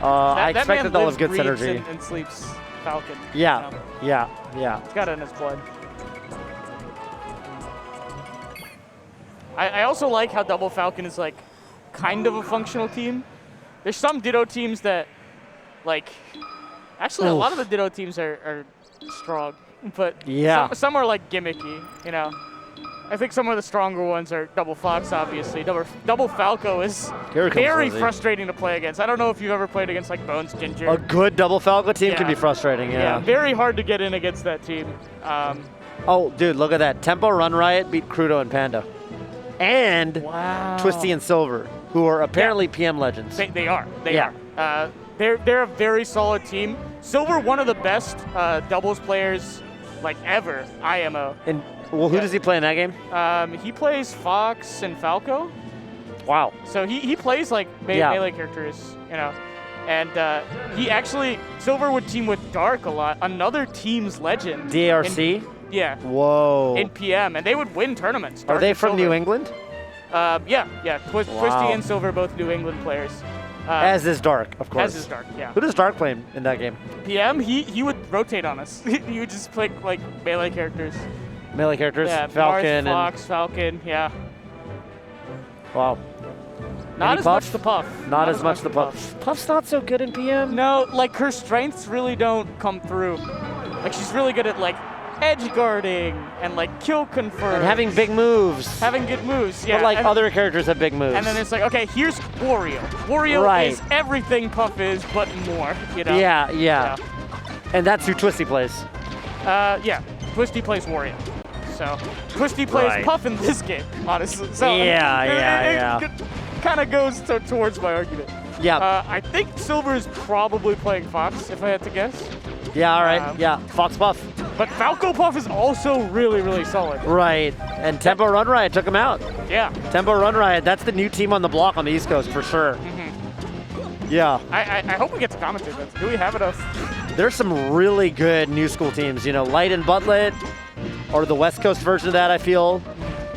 I expect that they'll have good breathes, synergy. and sleeps Falcon. Yeah, you know? yeah. It's got it in his blood. I also like how Double Falcon is like kind of a functional team. There's some Ditto teams that actually a lot of the Ditto teams are strong, but some are like gimmicky, you know. I think some of the stronger ones are Double Fox, obviously. Double Falco is very frustrating to play against. I don't know if you've ever played against like Bones Ginger. A good Double Falco team can be frustrating, yeah. Very hard to get in against that team. Oh, dude, look at that. Tempo Run Riot beat Crudo and Panda. And Twisty and Silver, who are apparently PM legends. They are. They are. They're a very solid team. Silver, one of the best doubles players like ever, IMO. And well, who does he play in that game? He plays Fox and Falco. Wow. So he plays like melee characters, you know. And he actually, Silver would team with Dark a lot, another team's legend. DARC? Yeah. Whoa. In PM, and they would win tournaments. Are Dark they and from Silver. New England? Yeah. Twisty and Silver, both New England players. As is Dark, of course. As is Dark, yeah. Who does Dark play in that game? PM, he would rotate on us. He would just play like melee characters. Melee characters? Yeah, Falcon Marth, Fox, Falcon, yeah. Wow. Not as Puff? much the Puff. Not as much the Puff. Puff's not so good in PM. No, like her strengths really don't come through. Like she's really good at like edge guarding and like kill confirm. And having big moves. Having good moves, yeah. But like and, other characters have big moves. And then it's like, okay, here's Wario. Wario Right. is everything Puff is, but more, you know? Yeah. And that's who Twisty plays. Yeah. Twisty plays Wario. So Twisty plays Right. Puff in this game, honestly. So Yeah. it kind of goes towards my argument. Yeah. I think Silver is probably playing Fox, if I had to guess. Yeah, all right. Yeah, Fox Puff. But Falco Puff is also really, really solid. Right. And Tempo Run Riot took him out. Yeah. Tempo Run Riot, that's the new team on the block on the East Coast for sure. Yeah. I hope we get to commentate this. Do we have enough? There's some really good new school teams. You know, Light and Butlet, or the West Coast version of that, I feel.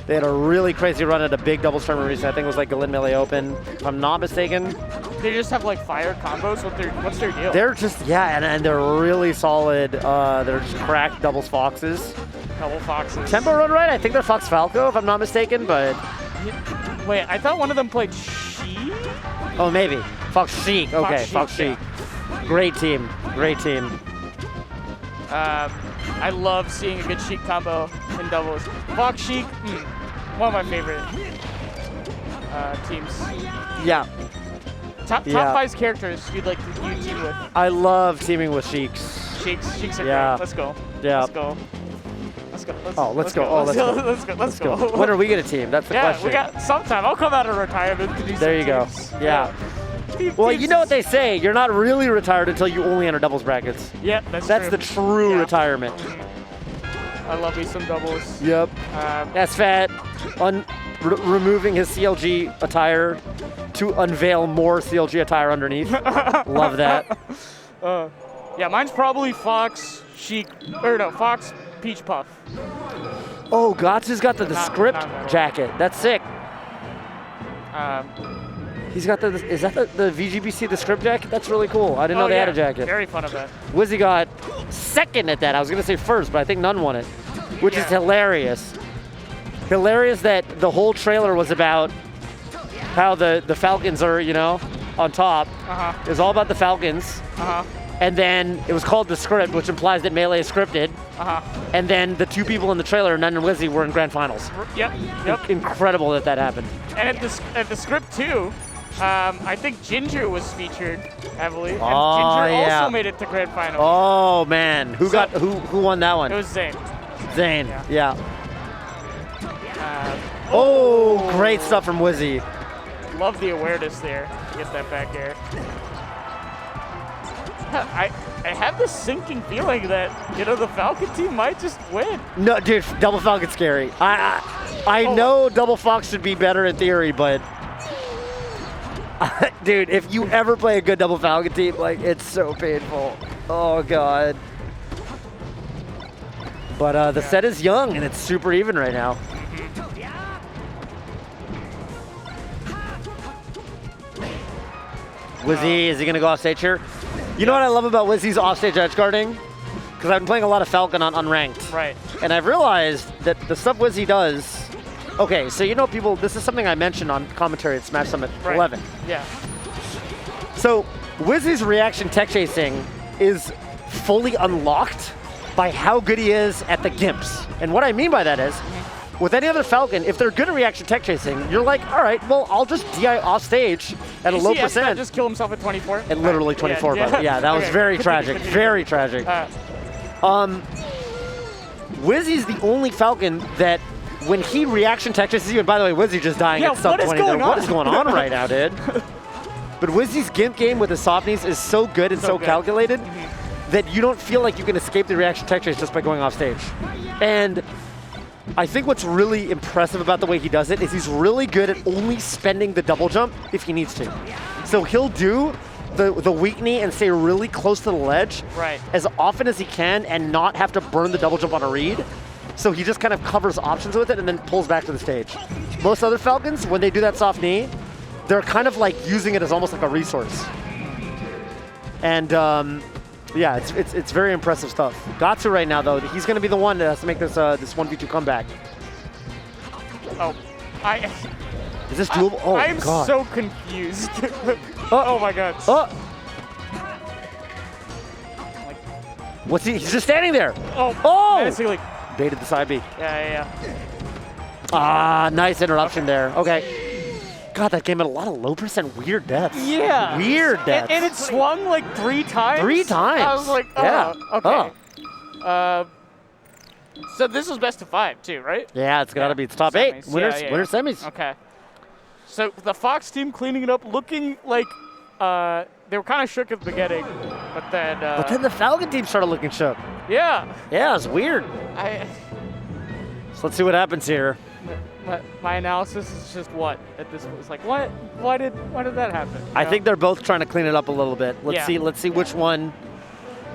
They had a really crazy run at a big doubles tournament recently. I think it was like Galin Melee Open, if I'm not mistaken. They just have like fire combos. What's their deal? They're just, and they're really solid. They're just cracked doubles Foxes. Double Foxes. Tempo Run Right, I think they're Fox Falco, if I'm not mistaken, but... Wait, I thought one of them played Sheik? Oh, maybe. Fox Sheik, okay, Fox Sheik. Yeah. Great team, great team. I love seeing a good Sheik combo in doubles. Fox Sheik, one of my favorite teams. Yeah. Top five characters you'd like to team with. I love teaming with Sheiks. Sheiks are Yeah. great. Let's go. Yeah. Let's go. Let's go. Let's go. Let's go. When are we gonna team? That's the question. We got sometime. I'll come out of retirement to do some There you go. teams. Yeah. Well, you know what they say. You're not really retired until you only enter doubles brackets. Yeah, That's true. the true retirement. I love me some doubles. Yep. SFAT removing his CLG attire to unveil more CLG attire underneath. Love that. Yeah, mine's probably Fox, Sheik, or no, Fox, Peach Puff. Oh, Gahtzu's got the script jacket. That's sick. He's got is that the VGBC, the script jacket? That's really cool. I didn't know they had a jacket. Very fun of that. Wizzy got second at that. I was going to say first, but I think none won it, which is hilarious. Hilarious that the whole trailer was about how the Falcons are, you know, on top. It was all about the Falcons. And then it was called the script, which implies that Melee is scripted. And then the two people in the trailer, Nun and Wizzy, were in grand finals. Yep. Incredible that that happened. And at the script too, I think Ginger was featured heavily. And Oh, Ginger yeah. also made it to grand finals. Oh man, who won that one? It was Zane. Zane. Yeah. Oh, great stuff from Wizzy. Love the awareness there. Get that back air. I have this sinking feeling that, you know, the Falcon team might just win. No, dude, double Falcon's scary. I know double Fox should be better in theory, but dude, if you ever play a good double Falcon team, like, it's so painful. Oh god. But the set is young and it's super even right now. Wizzy, is he gonna go off stage here? You know what I love about Wizzy's offstage edge guarding? Because I've been playing a lot of Falcon on unranked. Right. And I've realized that the stuff Wizzy does, okay, so you know people, this is something I mentioned on commentary at Smash Summit 11. Yeah. So Wizzy's reaction tech chasing is fully unlocked by how good he is at the gimps. And what I mean by that is, with any other Falcon, if they're good at reaction tech chasing, you're like, all right, well, I'll just DI off stage at a low percent. Just kill himself at 24? At literally 24, but yeah, that was very tragic, very tragic. Wizzy's the only Falcon that when he reaction tech chases you, and by the way, Wizzy just dying at sub 20 there. What is going on right now, dude? But Wizzy's gimp game with his soft knees is so good and so calculated that you don't feel like you can escape the reaction tech chase just by going off stage. And I think what's really impressive about the way he does it is he's really good at only spending the double jump if he needs to. So he'll do the weak knee and stay really close to the ledge as often as he can and not have to burn the double jump on a read. So he just kind of covers options with it and then pulls back to the stage. Most other Falcons, when they do that soft knee, they're kind of like using it as almost like a resource. And yeah, it's very impressive stuff. Gahtzu right now, though, he's going to be the one that has to make this this 1v2 comeback. Oh, is this doable? Oh, I'm God. so confused. Oh my God. What's he? He's just standing there. Oh! Basically. Baited the side B. Yeah. Ah, nice interruption there. Okay. God, that game had a lot of low percent weird deaths. Yeah. Weird deaths. And it swung like 3 times. 3 times. I was like, oh, yeah. Okay. So this is best of 5 too, right? Yeah, it's got to be. It's top semis. 8. Winners, winners semis. Okay. So the Fox team cleaning it up, looking like they were kind of shook at the beginning, but then the Falcon team started looking shook. Yeah. Yeah, it's weird. So let's see what happens here. My analysis is just what at this was like. What? Why did that happen? I think they're both trying to clean it up a little bit. Let's Yeah. see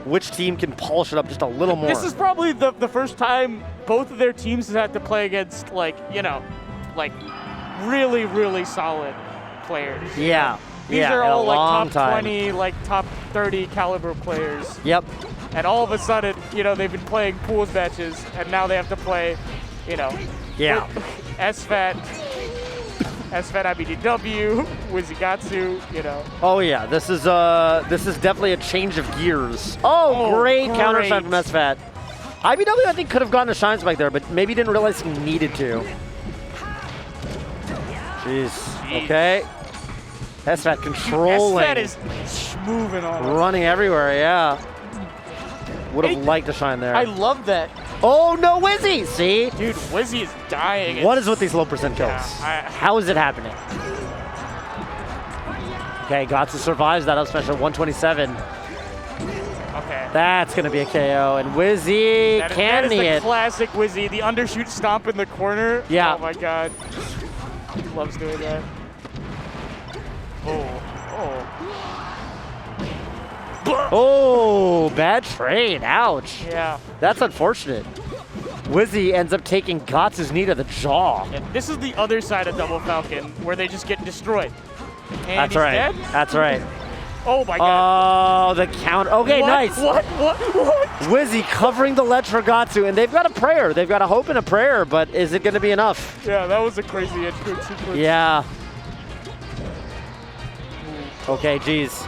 which team can polish it up just a little more. This is probably the first time both of their teams have had to play against like really, really solid players. Yeah. These are all like top 20, time. like top 30 caliber players. Yep. And all of a sudden, they've been playing pools matches, and now they have to play, Yeah. SFAT iBDW, Wizzrobe Gahtzu, Oh yeah, this is definitely a change of gears. Oh, great counter shot from SFAT. iBDW I think could have gotten a shine spike there, but maybe didn't realize he needed to. Jeez. Okay. SFAT controlling. SFAT is moving on. Running everywhere, yeah. Would have liked to shine there. I love that. Oh no, Wizzy! See? Dude, Wizzy is dying. What is with these low percent kills? Yeah, How is it happening? Okay, Gahtzu survives that up special 127. Okay. That's gonna be a KO, and Wizzy can knee it. That is the classic Wizzy, the undershoot stomp in the corner. Yeah. Oh my God. Loves doing that. Oh, bad trade. Ouch. Yeah. That's unfortunate. Wizzy ends up taking Gahtzu's knee to the jaw. Yeah, this is the other side of Double Falcon, where they just get destroyed. And That's right. Dead? That's right. Oh my God. Oh, the counter. Okay, what? nice. What? Wizzy covering the ledge for Gahtzu, and they've got a prayer. They've got a hope and a prayer, but is it going to be enough? Yeah, that was a crazy edge guard sequence. Yeah. Okay, geez.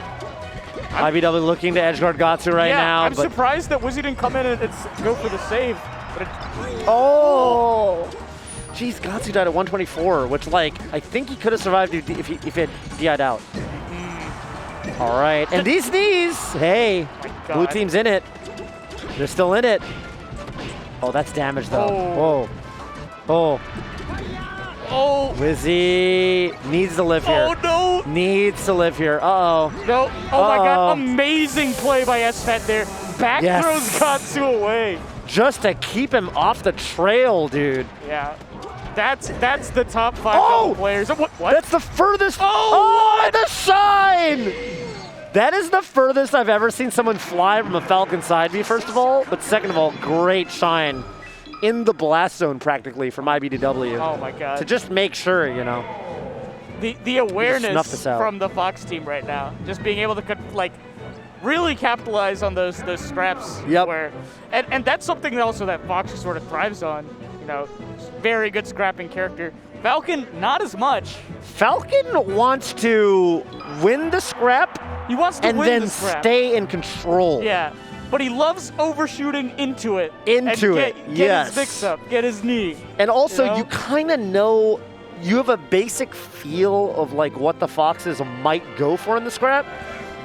iBDW looking to edgeguard Gahtzu right now. I'm surprised that Wizzy didn't come in and go for the save. But oh! Geez, Gahtzu died at 124, which, like, I think he could have survived if he had DI'd out. All right, and these knees, hey, blue team's in it. They're still in it. Oh, that's damage, though. Oh. Oh. Wizzy needs to live here. Oh, no. Needs to live here. Uh-oh. No. Oh, my God. Amazing play by SFAT there. Back throws Gahtzu away. Just to keep him off the trail, dude. Yeah. That's the top 5 players. What? That's the furthest. Oh, the shine! That is the furthest I've ever seen someone fly from a Falcon side B, first of all. But second of all, great shine in the blast zone practically from iBDW. Oh my God. To just make sure, The awareness from the Fox team right now. Just being able to really capitalize on those scraps. Yep. And that's something also that Fox sort of thrives on. Very good scrapping character. Falcon, not as much. Falcon wants to win the scrap. He wants to win the scrap. And then stay in control. Yeah. But he loves overshooting into it. Get his mix up, get his knee. And also, you kind of know, you have a basic feel of what the Foxes might go for in the scrap,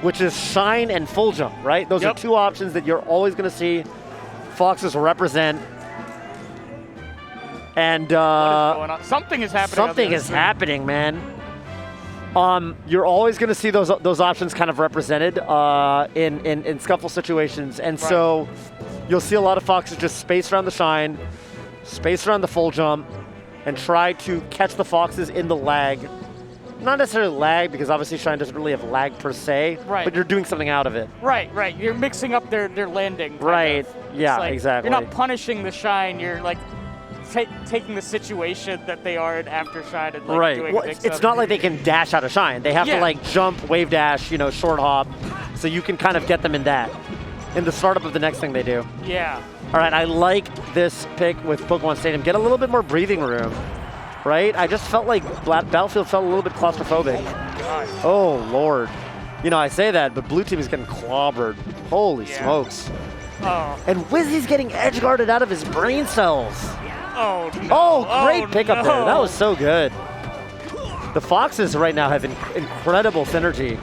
which is shine and full jump, right? Those are 2 options that you're always going to see Foxes represent. And what is going on? Something is happening. Something is happening, man. You're always going to see those options kind of represented in scuffle situations, and so you'll see a lot of Foxes just space around the shine, space around the full jump, and try to catch the Foxes in the lag not necessarily lag, because obviously Shine doesn't really have lag per se, Right. but you're doing something out of it. Right. You're mixing up their landing. kind Right. of. Yeah, It's like, exactly. You're not punishing the Shine. You're like taking the situation that they are in after Shine and like Right. doing Well, a it's mix-up. not like they can dash out of Shine. They have Yeah. to like jump, wave dash, you know, short hop, so you can kind of get them in that. In the startup of the next thing they do. Yeah. All right, I like this pick with Pokemon Stadium. Get a little bit more breathing room, right? I just felt like Battlefield felt a little bit claustrophobic. God. Oh, Lord. You know, I say that, but blue team is getting clobbered. Holy Yeah. smokes. Oh. And Wizzy's getting edge guarded out of his brain cells. Oh. No. Oh, great pickup no. there. That was so good. The Foxes right now have incredible synergy,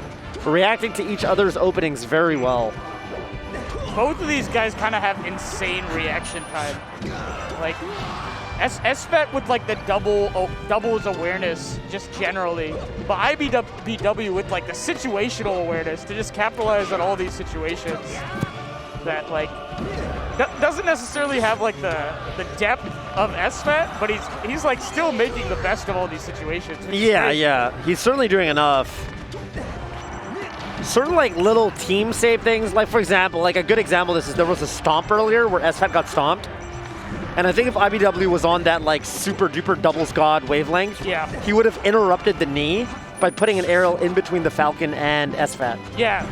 reacting to each other's openings very well. Both of these guys kind of have insane reaction time. Like, SFAT with like the doubles awareness just generally, but iBDW with like the situational awareness to just capitalize on all these situations that like doesn't necessarily have like the depth of SFAT, but he's like still making the best of all these situations. which is Yeah, crazy. yeah. He's certainly doing enough. Certain like little team save things, like for example, like a good example of this is there was a stomp earlier where SFAT got stomped. And I think if iBDW was on that like super duper doubles god wavelength, Yeah. he would have interrupted the knee by putting an aerial in between the Falcon and SFAT. Yeah,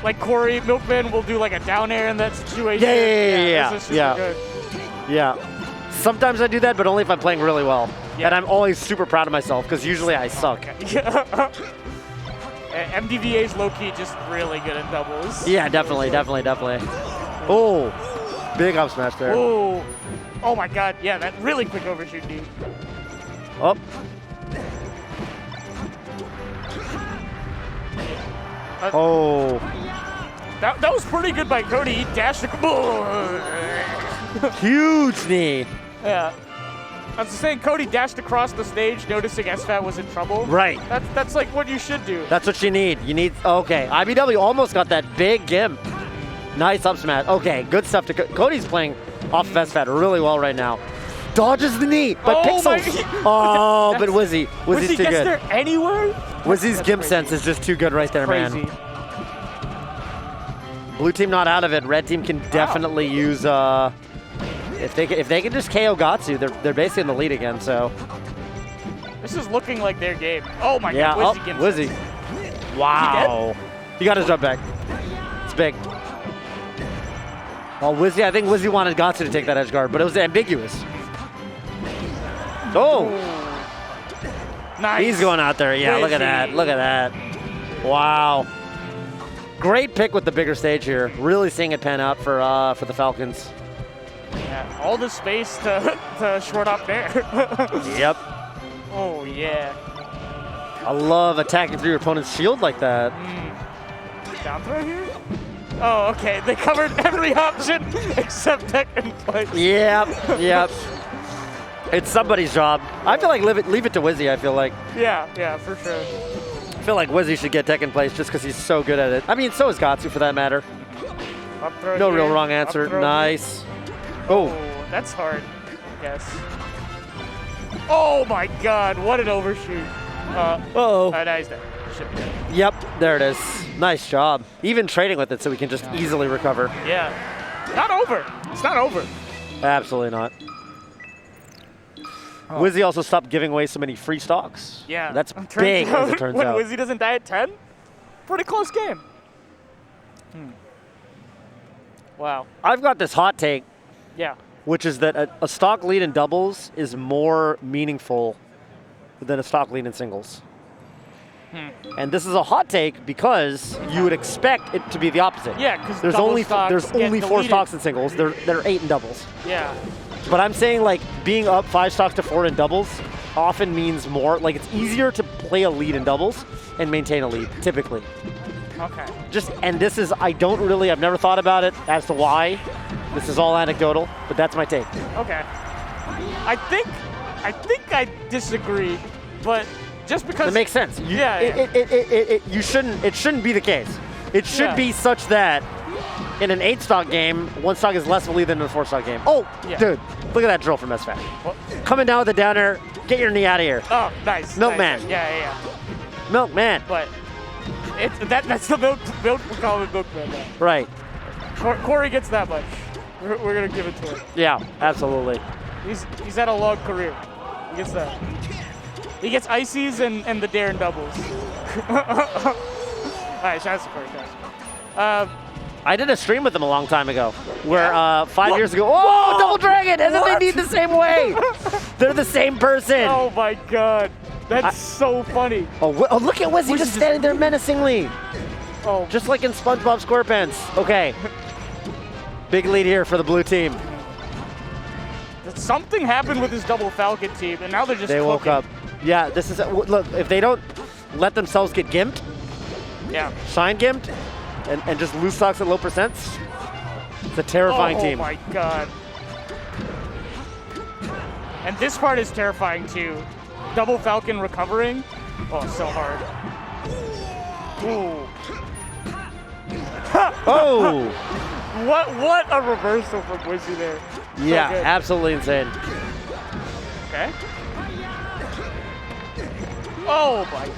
like Corey Milkman will do like a down air in that situation. Yeah. This is super Yeah. good. Yeah. Sometimes I do that, but only if I'm playing really well. Yeah. And I'm always super proud of myself because usually I suck. Yeah. MDVA's low-key just really good at doubles. Yeah, definitely. Oh, big up smash there. Oh my god, yeah, that really quick overshoot, dude. Oh. Oh. That was pretty good by Cody. He dashed the... Huge knee. Yeah. I was saying Cody dashed across the stage noticing SFAT was in trouble. Right. That's like what you should do. That's what you need. Okay, iBDW almost got that big gimp. Nice up smash. Okay, good stuff. Cody's playing off of SFAT really well right now. Dodges the knee, but Pixels. Oh, but Wizzy's too gets good. there anywhere? Wizzy's That's gimp crazy. sense is just too good right there, Crazy. man. Blue team not out of it. Red team can definitely use if they can just KO Gahtzu, they're basically in the lead again. So This is looking like their game. Oh my yeah, god, oh, gets Wizzy. it. Wow. He got his jump back. It's big. Well, Wizzy, I think Wizzy wanted Gahtzu to take that edge guard, but it was ambiguous. Oh, Nice. he's going out there. Yeah, look at that. Wizzy. Look at that. Wow. Great pick with the bigger stage here. Really seeing it pan out for the Falcons. Yeah, all the space to short up there. Yep. Oh yeah. I love attacking through your opponent's shield like that. Down throw here? Oh, okay. They covered every option except tech and play. Yep. It's somebody's job. I feel like leave it to Wizzy, I feel like. Yeah, for sure. I feel like Wizzy should get tech in place just because he's so good at it. I mean, so is Gahtzu for that matter. Up throw No here, real wrong up answer. throw Nice. here. Oh. That's hard. Yes. Oh my god, what an overshoot. Uh-oh. No, he's dead. Should be dead. Yep, there it is. Nice job. Even trading with it so we can just easily recover. Yeah. Not over. It's not over. Absolutely not. Wizzy also stopped giving away so many free stocks. Yeah. That's Turns big, as out, it turns when out. Wizzy doesn't die at 10, pretty close game. Wow. I've got this hot take, Yeah. which is that a stock lead in doubles is more meaningful than a stock lead in singles. And this is a hot take because you would expect it to be the opposite. Yeah, because There's only 4 stocks in singles. There are 8 in doubles. Yeah. But I'm saying like being up 5 stocks to 4 in doubles often means more. Like it's easier to play a lead in doubles and maintain a lead typically. Okay. And this is I've never thought about it as to why. This is all anecdotal, but that's my take. Okay. I think I disagree, but just because It makes sense. It shouldn't be the case. It should be such that in an 8 stock game, 1 stock is less of a lead than in a 4 stock game. Oh, Yeah. dude, look at that drill from SFAT. What? Coming down with the down air, get your knee out of here. Oh, nice. Milkman. Nice. Yeah. Milkman. But that's the milk. We call him Milkman now. Right. Corey gets that much. We're gonna give it to him. Yeah, absolutely. He's had a long career. He gets that. He gets ices and the Darren doubles. All right, shout out to Corey. I did a stream with them a long time ago, where 5 years ago. Oh, Double Dragon! And then they need the same way. They're the same person. Oh my God, that's so funny. Oh, look at Wizzy just standing there menacingly. Oh, Just like in SpongeBob SquarePants. Okay. Big lead here for the blue team. something happened with this Double Falcon team, and now they're just. They woke up. Yeah, this is look. If they don't let themselves get gimped, shine gimped, and just lose stocks at low percents, it's a terrifying team. Oh my God. And this part is terrifying too. Double Falcon recovering. Oh, so hard. Ooh. Oh! What a reversal from Wizzy there. Yeah, so absolutely insane. Okay. Oh my.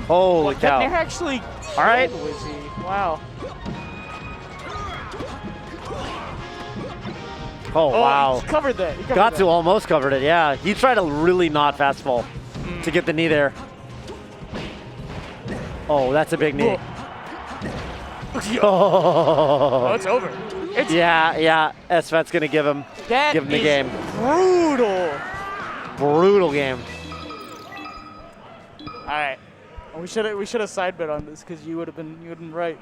Holy cow. They're actually all right. Wizzy. Wow. Oh, wow. He covered that. Gahtzu almost covered it, yeah. He tried to really not fast fall to get the knee there. Oh, that's a big knee. Oh, it's over. Yeah. SFAT's going to give him the game. Brutal. Brutal game. All right. We should have side bet on this because you would have been right.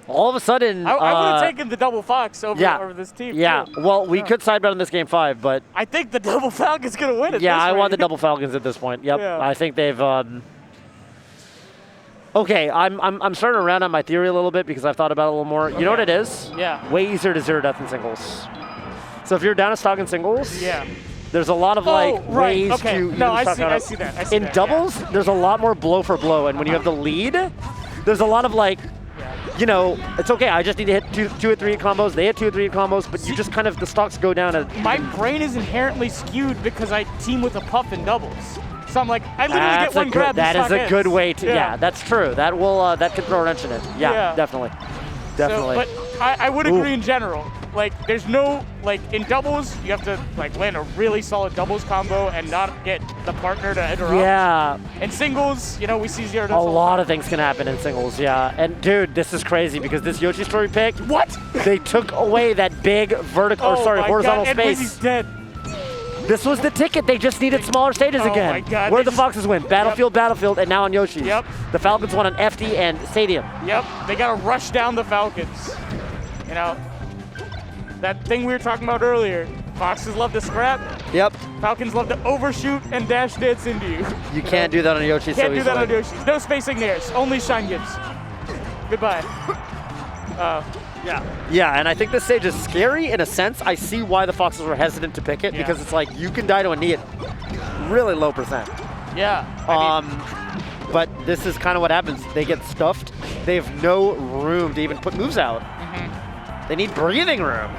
All of a sudden, I would have taken the Double Fox over this team. Yeah, too. well, we could side bet on this game 5, but I think the Double Falcon's gonna win it. Yeah, I want the Double Falcons at this point. Yep, Yeah. I think they've. Okay, I'm starting to round out my theory a little bit because I've thought about it a little more. You know what it is? Yeah. Way easier to zero death in singles. So if you're down a stock in singles, yeah. There's a lot of ways to. No, I see that. In doubles, there's a lot more blow for blow, and when you have the lead, there's a lot of you know, it's okay. I just need to hit two or three combos. They hit 2 or 3 combos, but you just kind of the stocks go down. My brain is inherently skewed because I team with a puff in doubles. So I'm like, I literally get one grab. That is a good way to. Yeah, that's true. That will that could throw a wrench in it. Yeah. Definitely. So, but I would agree in general. Like, there's no, in doubles, you have to, land a really solid doubles combo and not get the partner to interrupt. Yeah. In singles, we see 0 A lot of things can happen in singles, yeah. And, dude, this is crazy because this Yoshi story pick. What? They took away that big horizontal space. He's dead. This was the ticket. They just needed smaller stages again. Oh, my God. Where the Foxes win. Battlefield, and now on Yoshi's. Yep. The Falcons won on FD and Stadium. Yep. They got to rush down the Falcons. That thing we were talking about earlier. Foxes love to scrap. Yep. Falcons love to overshoot and dash dance into you. You can't do that on Yoshi's. Can't do that on Yoshi's. No spacing theirs. Only shine gives. Goodbye. Yeah, and I think this stage is scary in a sense. I see why the Foxes were hesitant to pick it because it's like you can die to a knee at really low percent. Yeah. But this is kind of what happens. They get stuffed. They have no room to even put moves out. They need breathing room.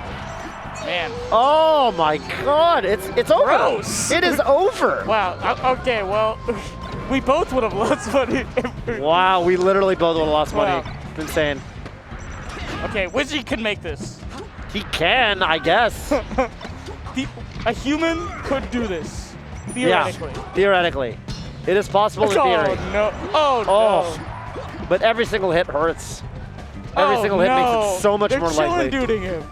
Man. Oh my God! It's over. Gross. It is over. Wow. Okay. Well, we both would have lost money. Wow. We literally both would have lost money. Wow. It's insane. Okay, Wizzy can make this. He can, I guess. A human could do this. Theoretically. Yeah, theoretically. It is possible in theory. Oh, no. But every single hit hurts. Every single hit makes it so much more likely. They're chilling him.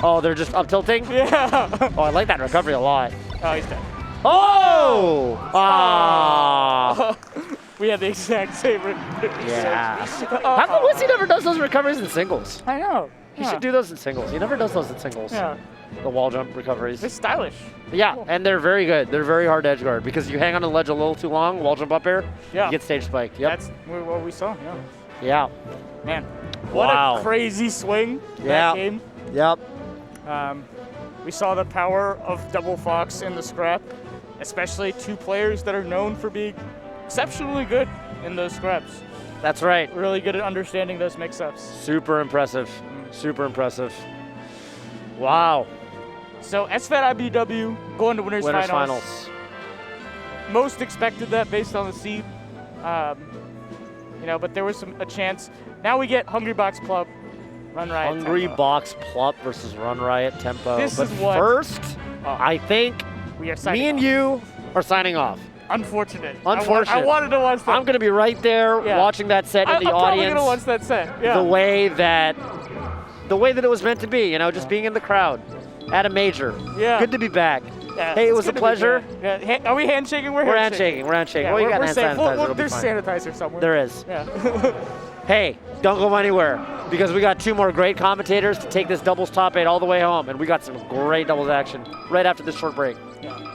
Oh, they're just up tilting? Yeah. Oh, I like that recovery a lot. Oh, he's dead. Oh! Ah! We had the exact same. Yeah. How come Wizzy never does those recoveries in singles? I know. He should do those in singles. He never does those in singles. Yeah. The wall jump recoveries. They're stylish. Yeah, Cool. and they're very good. They're very hard to edge guard because you hang on the ledge a little too long, wall jump up air, you get stage spiked. Yep. That's what we saw, Yeah. Man, what a crazy swing that game. Yep. We saw the power of Double Fox in the scrap, especially 2 players that are known for being exceptionally good in those scraps. That's right. Really good at understanding those mix-ups. Super impressive. Super impressive. Wow. So SFAT iBDW going to winners finals. Most expected that based on the seed. You know, but there was a chance. Now we get Hungry Box Plump, Run Riot Hungry Tempo. Box Plump versus Run Riot Tempo. This but is what- first, I think We are signing me and off. you are signing off. Unfortunate. Unfortunate. I wanted to watch that. I'm going to be right there watching that set in the I'm probably audience. going to watch that set. Yeah. The way that it was meant to be, you know, just being in the crowd at a major. Yeah. Good to be back. Yeah, Hey, it it's was a good to be pleasure. back. Yeah. Are we handshaking? We're handshaking. We're handshaking. Yeah, well, you got we're hand safe. sanitizer. It'll be There's fine. sanitizer somewhere. There is. Yeah. Hey, don't go anywhere because we got 2 more great commentators to take this doubles top 8 all the way home, and we got some great doubles action right after this short break. Yeah.